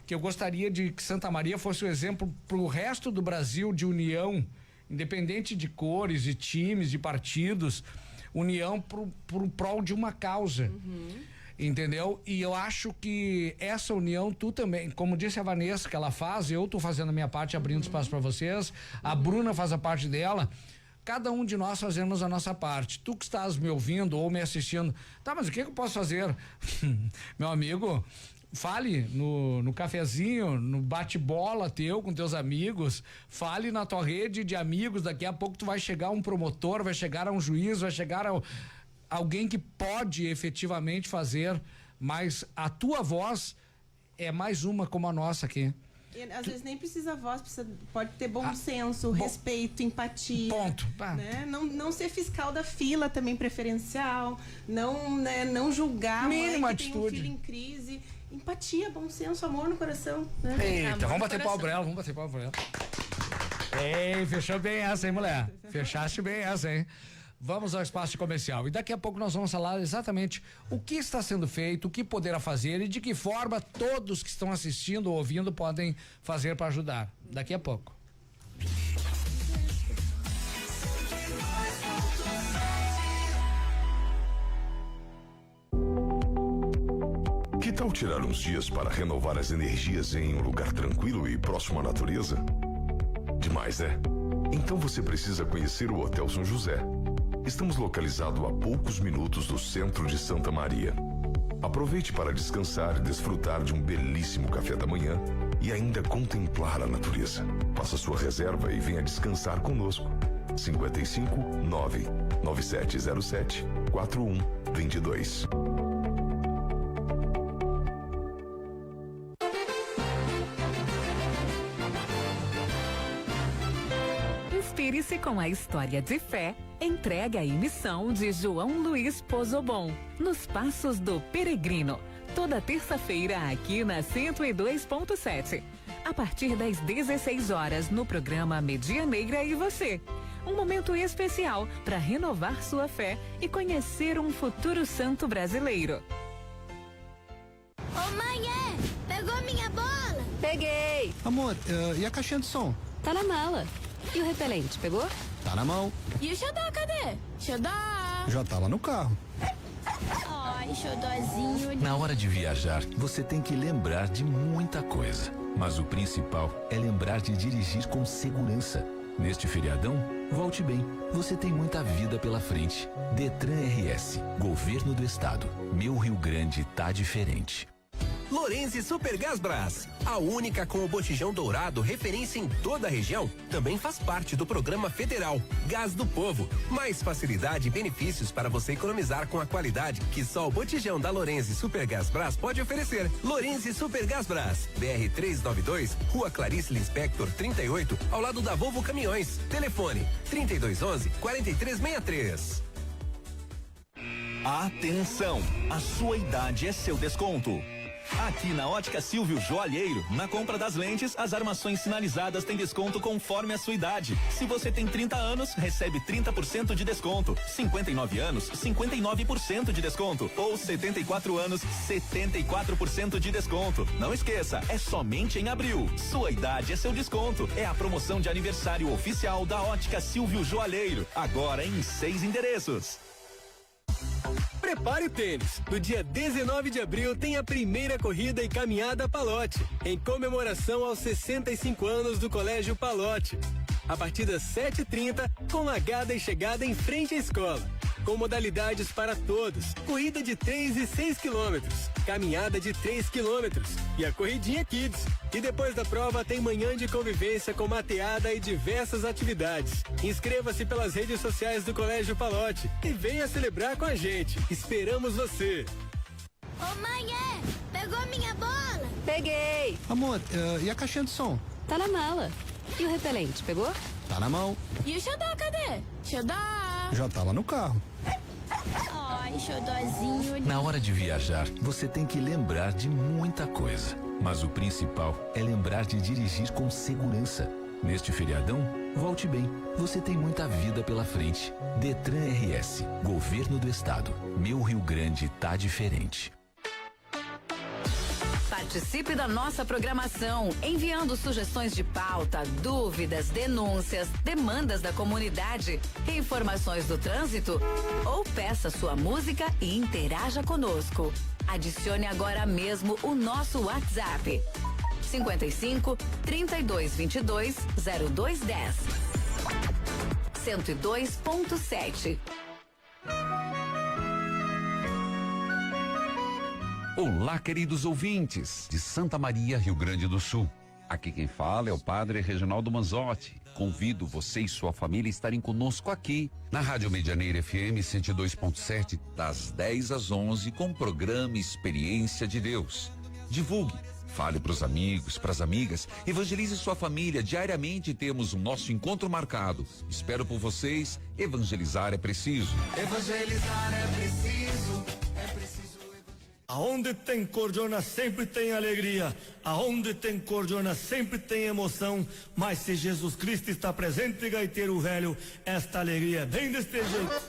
Que eu gostaria de que Santa Maria fosse um exemplo para o resto do Brasil de união, independente de cores, de times, de partidos, união pro prol de uma causa, entendeu? E eu acho que essa união, tu também, como disse a Vanessa que ela faz, eu tô fazendo a minha parte, abrindo espaço para vocês, a Bruna faz a parte dela, cada um de nós fazemos a nossa parte. Tu que estás me ouvindo ou me assistindo, tá, mas o que eu posso fazer? Meu amigo, fale no cafezinho, no bate-bola teu com teus amigos, fale na tua rede de amigos, daqui a pouco tu vai chegar um promotor, vai chegar a um juiz, vai chegar a alguém que pode efetivamente fazer, mas a tua voz é mais uma como a nossa aqui. Às vezes nem precisa voz, pode ter bom senso, respeito, empatia. Ponto. Né? Não ser fiscal da fila também preferencial, não julgar. Mínima atitude. Tem um filho em crise. Empatia, bom senso, amor no coração. Né? Eita, vamos bater pau por ela, Ei, fechou bem essa, hein, mulher? Fechaste bem essa, hein? Vamos ao espaço comercial e daqui a pouco nós vamos falar exatamente o que está sendo feito, o que poderá fazer e de que forma todos que estão assistindo ou ouvindo podem fazer para ajudar. Daqui a pouco. Que tal tirar uns dias para renovar as energias em um lugar tranquilo e próximo à natureza? Demais, né? Então você precisa conhecer o Hotel São José. Estamos localizados a poucos minutos do centro de Santa Maria. Aproveite para descansar e desfrutar de um belíssimo café da manhã e ainda contemplar a natureza. Faça sua reserva e venha descansar conosco. 55 99707 4122. Inspire-se com a história de fé, entrega e missão de João Luiz Pozobon, nos Passos do Peregrino, toda terça-feira aqui na 102.7. A partir das 16 horas no programa Medianeira e Você. Um momento especial para renovar sua fé e conhecer um futuro santo brasileiro. Ô mãe, pegou minha bola? Peguei. Amor, e a caixinha de som? Tá na mala. E o repelente, pegou? Tá na mão. E o xodó, cadê? Xodó! Já tá lá no carro. Ai, xodózinho. Na hora de viajar, você tem que lembrar de muita coisa. Mas o principal é lembrar de dirigir com segurança. Neste feriadão, volte bem. Você tem muita vida pela frente. Detran RS, Governo do Estado. Meu Rio Grande tá diferente. Lorenzi Supergás Brás, a única com o botijão dourado, referência em toda a região, também faz parte do programa federal Gás do Povo. Mais facilidade e benefícios para você economizar com a qualidade que só o botijão da Lorenzi Supergás Brás pode oferecer. Lorenzi Supergás Brás, BR 392, Rua Clarice Lispector 38, ao lado da Volvo Caminhões. Telefone 3211-4363. Atenção, a sua idade é seu desconto. Aqui na Ótica Silvio Joalheiro, na compra das lentes, as armações sinalizadas têm desconto conforme a sua idade. Se você tem 30 anos, recebe 30% de desconto. 59 anos, 59% de desconto. Ou 74 anos, 74% de desconto. Não esqueça, é somente em abril. Sua idade é seu desconto. É a promoção de aniversário oficial da Ótica Silvio Joalheiro. Agora em 6 endereços. Prepare o tênis. No dia 19 de abril tem a primeira corrida e caminhada Palote, em comemoração aos 65 anos do Colégio Palote. A partir das 7h30, com largada e chegada em frente à escola. Com modalidades para todos. Corrida de 3 e 6 quilômetros. Caminhada de 3 quilômetros. E a corridinha Kids. E depois da prova tem manhã de convivência com mateada e diversas atividades. Inscreva-se pelas redes sociais do Colégio Palote e venha celebrar com a gente. Esperamos você. Ô mãe, pegou minha bola? Peguei. Amor, e a caixinha de som? Tá na mala. E o repelente, pegou? Tá na mão. E o xodó, cadê? Xodó! Já tá lá no carro. Ai, xodózinho. Na hora de viajar, você tem que lembrar de muita coisa. Mas o principal é lembrar de dirigir com segurança. Neste feriadão, volte bem. Você tem muita vida pela frente. Detran RS, Governo do Estado. Meu Rio Grande tá diferente. Participe da nossa programação, enviando sugestões de pauta, dúvidas, denúncias, demandas da comunidade, informações do trânsito ou peça sua música e interaja conosco. Adicione agora mesmo o nosso WhatsApp. 55 3222 0210. 102.7. Olá, queridos ouvintes de Santa Maria, Rio Grande do Sul. Aqui quem fala é o Padre Reginaldo Manzotti. Convido você e sua família a estarem conosco aqui na Rádio Medianeira FM 102.7, das 10 às 11, com o programa Experiência de Deus. Divulgue, Fale pros amigos, pras amigas, evangelize sua família. Diariamente temos o nosso encontro marcado. Espero por vocês. Evangelizar é preciso. Evangelizar é preciso, é preciso. Aonde tem cordiona sempre tem alegria, aonde tem cordiona sempre tem emoção, mas se Jesus Cristo está presente, gaiteiro velho, esta alegria é bem deste jeito.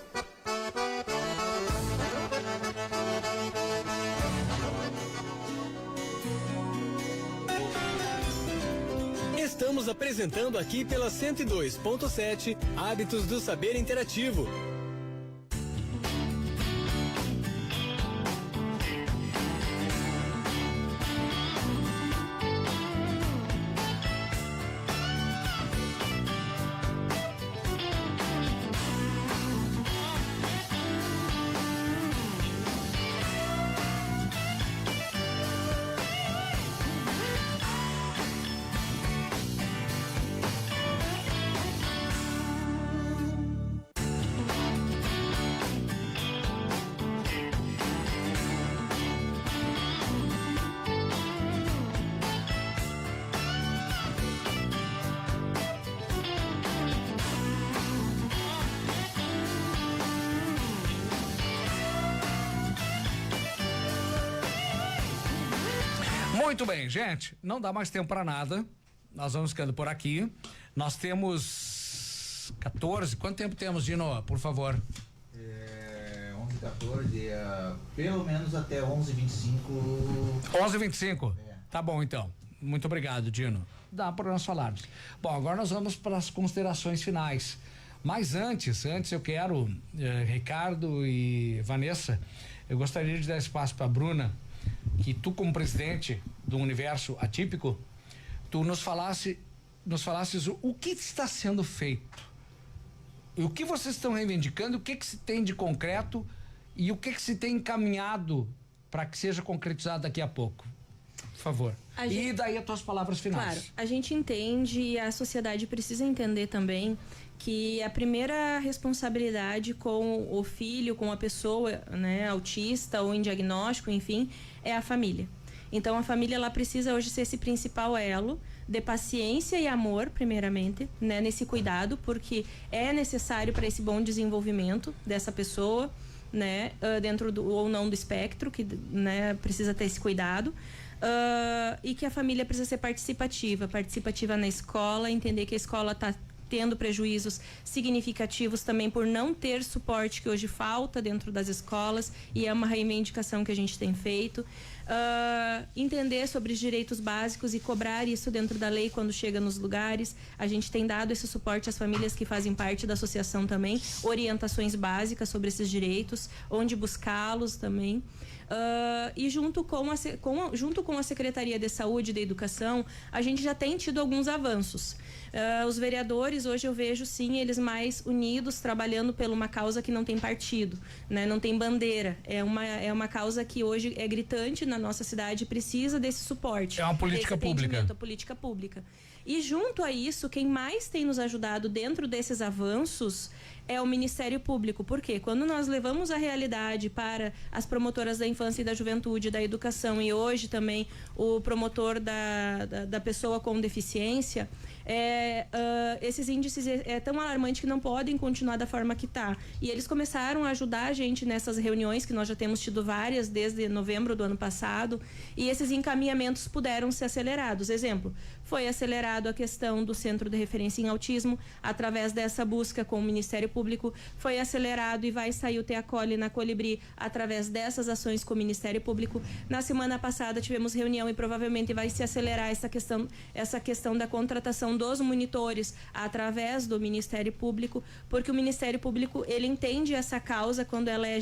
Estamos apresentando aqui pela 102.7 Hábitos do Saber Interativo. Muito bem, gente, não dá mais tempo para nada. Nós vamos ficando por aqui. Nós temos 14. Quanto tempo temos, Dino? Por favor. 11, 14, pelo menos até 11h25. 11h25? Tá bom, então. Muito obrigado, Dino. Dá para nós falarmos. Bom, agora nós vamos para as considerações finais. Mas antes eu quero, Ricardo e Vanessa, eu gostaria de dar espaço para Bruna, que tu, como presidente do Universo Atípico, tu nos falasses o que está sendo feito, e o que vocês estão reivindicando, o que se tem de concreto e o que se tem encaminhado para que seja concretizado daqui a pouco. Por favor. E daí as tuas palavras finais. Claro, a gente entende e a sociedade precisa entender também que a primeira responsabilidade com o filho, com a pessoa, né, autista ou em diagnóstico, enfim, é a família. Então a família, ela precisa hoje ser esse principal elo de paciência e amor, primeiramente, né, nesse cuidado, porque é necessário para esse bom desenvolvimento dessa pessoa, né, dentro do ou não do espectro, que, né, precisa ter esse cuidado. E que a família precisa ser participativa na escola, entender que a escola está tendo prejuízos significativos também por não ter suporte que hoje falta dentro das escolas, e é uma reivindicação que a gente tem feito. Entender sobre os direitos básicos e cobrar isso dentro da lei quando chega nos lugares. A gente tem dado esse suporte às famílias que fazem parte da associação também, orientações básicas sobre esses direitos, onde buscá-los também. E junto com a Secretaria de Saúde e da Educação, a gente já tem tido alguns avanços. Os vereadores, hoje eu vejo sim eles mais unidos, trabalhando por uma causa que não tem partido, né? Não tem bandeira, é uma causa que hoje é gritante na nossa cidade, precisa desse suporte. É uma política pública. A política pública. E junto a isso, quem mais tem nos ajudado dentro desses avanços é o Ministério Público. Por quê? Quando nós levamos a realidade para as promotoras da infância e da juventude, da educação, e hoje também o promotor da pessoa com deficiência, esses índices é tão alarmante que não podem continuar da forma que está. E eles começaram a ajudar a gente nessas reuniões, que nós já temos tido várias desde novembro do ano passado, e esses encaminhamentos puderam ser acelerados. Exemplo, foi acelerado a questão do Centro de Referência em Autismo, através dessa busca com o Ministério Público, foi acelerado e vai sair o Teacoli na Colibri através dessas ações com o Ministério Público. Na semana passada tivemos reunião e provavelmente vai se acelerar essa questão da contratação dos monitores através do Ministério Público, porque o Ministério Público, ele entende essa causa quando ela é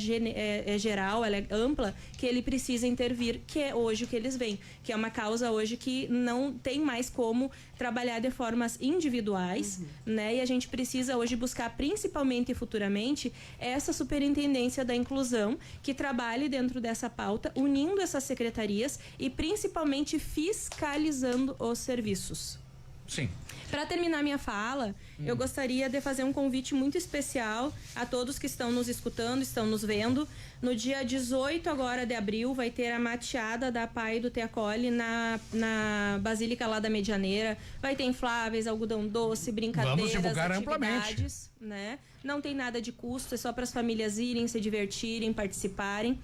geral, ela é ampla, que ele precisa intervir, que é hoje o que eles veem, que é uma causa hoje que não tem mais como trabalhar de formas individuais, né? E a gente precisa hoje buscar, principalmente e futuramente, essa superintendência da inclusão que trabalhe dentro dessa pauta, unindo essas secretarias e principalmente fiscalizando os serviços. Sim. Para terminar minha fala, eu gostaria de fazer um convite muito especial a todos que estão nos escutando, estão nos vendo. No dia 18 agora de abril vai ter a mateada da Pai do Te Acolhe na Basílica lá da Medianeira. Vai ter infláveis, algodão doce, brincadeiras, vamos divulgar atividades, né? Não tem nada de custo, é só para as famílias irem, se divertirem, participarem.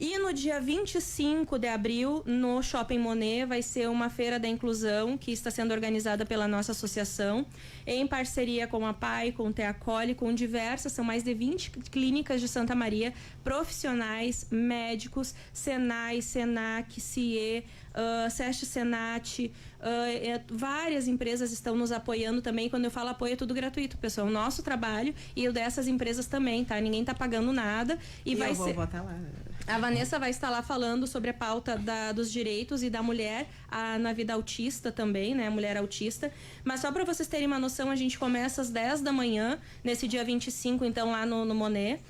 E no dia 25 de abril, no Shopping Monet, vai ser uma feira da inclusão que está sendo organizada pela nossa associação, em parceria com a PAI, com o Te Acolhe, com diversas, são mais de 20 clínicas de Santa Maria, profissionais, médicos, Senai, Senac, CIE, SESC Senat, várias empresas estão nos apoiando também. Quando eu falo apoio, é tudo gratuito, pessoal. O nosso trabalho e o dessas empresas também, tá? Ninguém tá pagando nada. E vai ser. Botar lá. A Vanessa vai estar lá falando sobre a pauta dos direitos e da mulher na vida autista também, né? Mulher autista. Mas só para vocês terem uma noção, a gente começa às 10 da manhã, nesse dia 25, então, lá no Monet.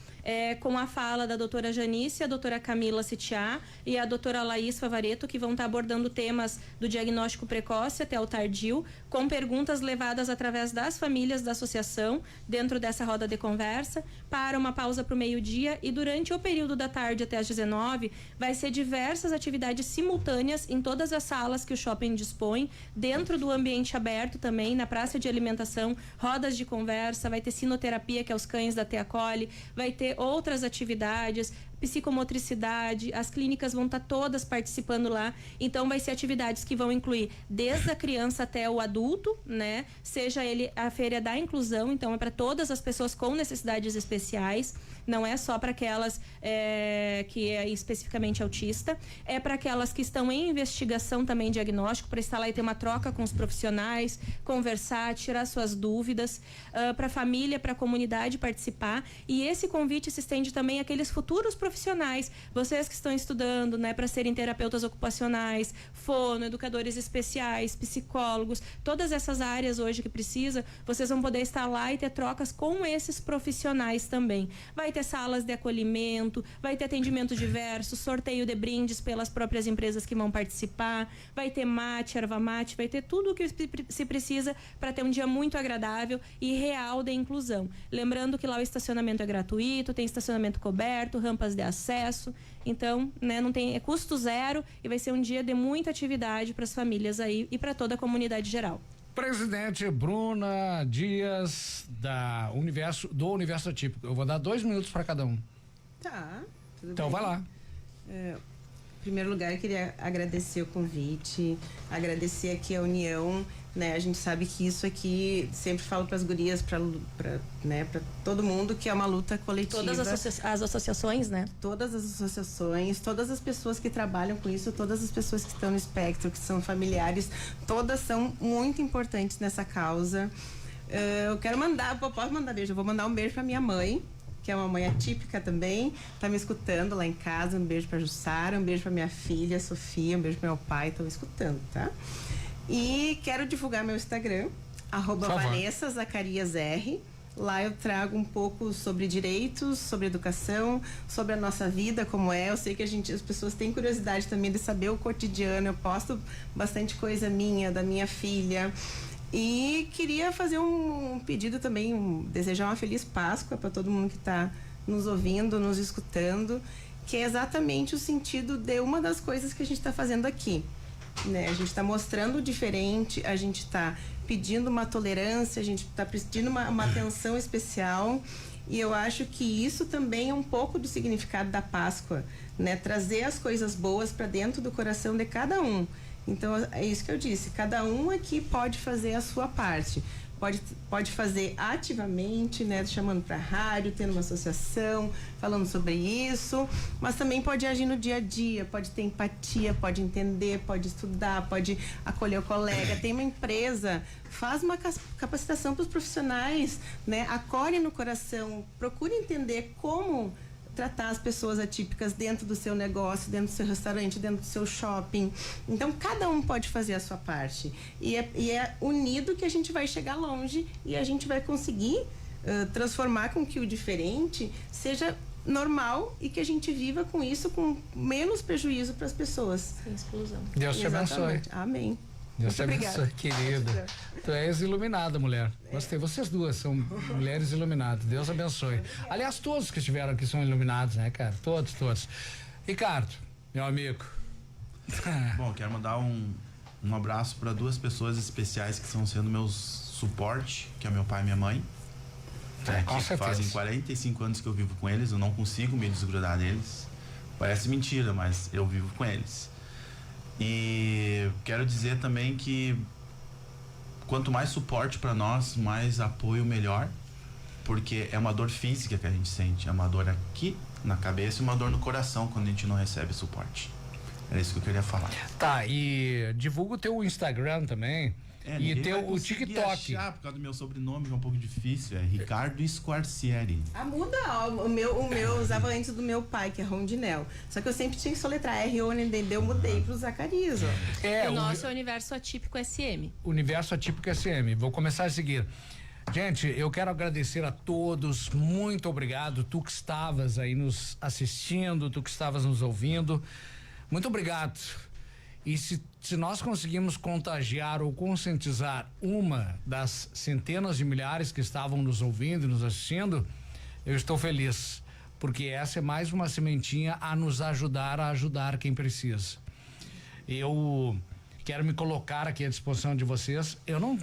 Com a fala da doutora Janice, a doutora Camila Sitiá e a doutora Laís Favaretto, que vão estar abordando temas do diagnóstico precoce até o tardio, com perguntas levadas através das famílias da associação, dentro dessa roda de conversa, para uma pausa para o meio-dia, e durante o período da tarde até às 19, vai ser diversas atividades simultâneas em todas as salas que o shopping dispõe, dentro do ambiente aberto também, na praça de alimentação, rodas de conversa, vai ter sinoterapia, que é os cães da Te Acolhe, vai ter outras atividades, psicomotricidade, as clínicas vão estar todas participando lá, então vai ser atividades que vão incluir desde a criança até o adulto, né? Seja ele a feira da inclusão, então é para todas as pessoas com necessidades especiais, não é só para aquelas que é especificamente autista, é para aquelas que estão em investigação também, diagnóstico, para estar lá e ter uma troca com os profissionais, conversar, tirar suas dúvidas, para a família, para a comunidade participar. E esse convite se estende também àqueles futuros profissionais, vocês que estão estudando, né, para serem terapeutas ocupacionais, fono, educadores especiais, psicólogos, todas essas áreas hoje que precisa, vocês vão poder estar lá e ter trocas com esses profissionais também. Vai ter salas de acolhimento, vai ter atendimento diverso, sorteio de brindes pelas próprias empresas que vão participar, vai ter mate, erva mate, vai ter tudo o que se precisa para ter um dia muito agradável e real de inclusão. Lembrando que lá o estacionamento é gratuito, tem estacionamento coberto, rampas de acesso, então, né, não tem, é custo zero e vai ser um dia de muita atividade para as famílias aí e para toda a comunidade geral. Presidente Bruna Dias do Universo Atípico. Eu vou dar 2 minutos para cada um. Tá, tudo então bem. Vai lá. Em primeiro lugar, eu queria agradecer o convite, agradecer aqui a união, né? A gente sabe que isso aqui, sempre falo para as gurias, para todo mundo, que é uma luta coletiva. Todas as associações, né? Todas as associações, todas as pessoas que trabalham com isso, todas as pessoas que estão no espectro, que são familiares, todas são muito importantes nessa causa. Eu quero posso mandar beijo, eu vou mandar um beijo para minha mãe, que é uma mãe atípica também, tá me escutando lá em casa. Um beijo pra Jussara, um beijo pra minha filha Sofia, um beijo pro meu pai, estão me escutando, tá? E quero divulgar meu Instagram, @Vanessa Zacarias R. Lá eu trago um pouco sobre direitos, sobre educação, sobre a nossa vida, como é. Eu sei que as pessoas têm curiosidade também de saber o cotidiano. Eu posto bastante coisa minha, da minha filha. E queria fazer um pedido também, desejar uma feliz Páscoa para todo mundo que está nos ouvindo, nos escutando, que é exatamente o sentido de uma das coisas que a gente está fazendo aqui, né? A gente está mostrando o diferente, a gente está pedindo uma tolerância, a gente está pedindo uma atenção especial, e eu acho que isso também é um pouco do significado da Páscoa, né? Trazer as coisas boas para dentro do coração de cada um. Então, é isso que eu disse, cada um aqui pode fazer a sua parte, pode fazer ativamente, né, chamando para a rádio, tendo uma associação, falando sobre isso, mas também pode agir no dia a dia, pode ter empatia, pode entender, pode estudar, pode acolher o colega. Tem uma empresa, faz uma capacitação para os profissionais, né, acolhe no coração, procure entender como tratar as pessoas atípicas dentro do seu negócio, dentro do seu restaurante, dentro do seu shopping. Então, cada um pode fazer a sua parte. E é unido que a gente vai chegar longe e a gente vai conseguir transformar com que o diferente seja normal e que a gente viva com isso com menos prejuízo para as pessoas. Sem exclusão. Deus te abençoe. Amém. Deus te abençoe, querida. Tu és iluminada, mulher. Gostei. Vocês duas são mulheres iluminadas. Deus abençoe. Aliás, todos que estiveram aqui são iluminados, né, cara? Todos. Ricardo, meu amigo. Bom, quero mandar um abraço para 2 pessoas especiais que estão sendo meus suporte, que é meu pai e minha mãe. Com certeza. Fazem 45 anos que eu vivo com eles, eu não consigo me desgrudar deles. Parece mentira, mas eu vivo com eles. E quero dizer também que quanto mais suporte para nós, mais apoio melhor, porque é uma dor física que a gente sente, é uma dor aqui na cabeça e uma dor no coração quando a gente não recebe suporte. Era isso que eu queria falar. Tá, e divulga o teu Instagram também. E teu o TikTok. Por causa do meu sobrenome, que é um pouco difícil, é Ricardo Squarcieri. Muda, ó, o meu eu usava antes do meu pai, que é Rondinel. Só que eu sempre tinha que soletrar R-O-N-D-D, eu mudei pro Zacarias, ó. O nosso é o Universo Atípico SM. Universo Atípico SM. Vou começar a seguir. Gente, eu quero agradecer a todos, muito obrigado, tu que estavas aí nos assistindo, tu que estavas nos ouvindo, muito obrigado. E se nós conseguimos contagiar ou conscientizar uma das centenas de milhares que estavam nos ouvindo e nos assistindo, eu estou feliz, porque essa é mais uma sementinha a nos ajudar a ajudar quem precisa. Eu quero me colocar aqui à disposição de vocês. Eu não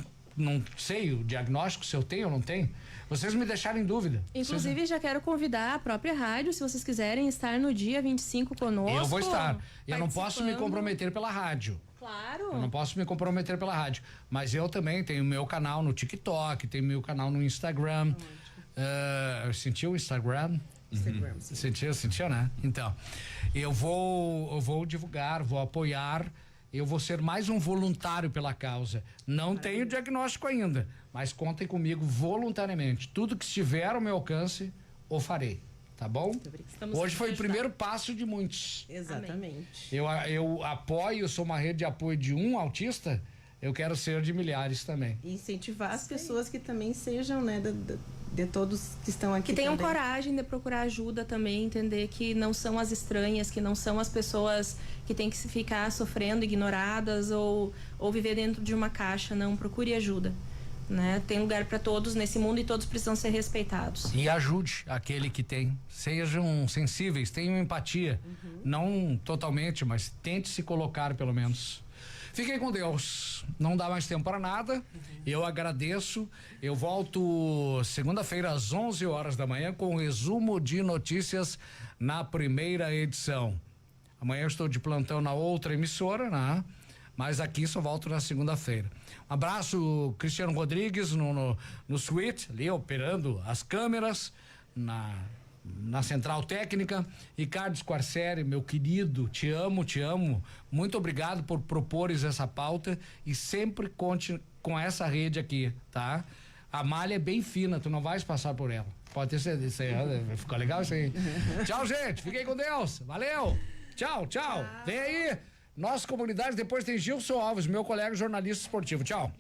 sei o diagnóstico, se eu tenho ou não tenho. Vocês me deixaram em dúvida. Inclusive, já quero convidar a própria rádio, se vocês quiserem estar no dia 25 conosco. Eu vou estar. Eu não posso me comprometer pela rádio. Claro. Eu não posso me comprometer pela rádio. Mas eu também tenho meu canal no TikTok, tenho meu canal no Instagram. Sentiu o Instagram? Sentiu, né? Então, eu vou divulgar, vou apoiar. Eu vou ser mais um voluntário pela causa. Não tenho diagnóstico ainda, mas contem comigo voluntariamente. Tudo que estiver ao meu alcance, o farei. Tá bom? Hoje foi o primeiro passo de muitos. Exatamente. Eu apoio, eu sou uma rede de apoio de um autista, eu quero ser de milhares também. E incentivar as pessoas que também sejam, né, de todos que estão aqui. Que tenham também coragem de procurar ajuda também, entender que não são as estranhas, que não são as pessoas que têm que ficar sofrendo, ignoradas ou viver dentro de uma caixa. Não, procure ajuda. Né? Tem lugar para todos nesse mundo e todos precisam ser respeitados. E ajude aquele que tem. Sejam sensíveis, tenham empatia. Não totalmente, mas tente se colocar pelo menos. Fiquem com Deus. Não dá mais tempo para nada. Eu agradeço. Eu volto segunda-feira às 11 horas da manhã com um resumo de notícias na primeira edição. Amanhã eu estou de plantão na outra emissora, né? Mas aqui só volto na segunda-feira. Um abraço, Cristiano Rodrigues no suíte, ali operando as câmeras na central técnica. Ricardo Squarcieri, meu querido, te amo. Muito obrigado por propores essa pauta e sempre conte com essa rede aqui, tá? A malha é bem fina, tu não vais passar por ela. Pode ter certeza. Ficou legal isso aí? Tchau, gente. Fiquem com Deus. Valeu. Tchau. Vem aí. Nossa comunidade, depois tem Gilson Alves, meu colega jornalista esportivo. Tchau.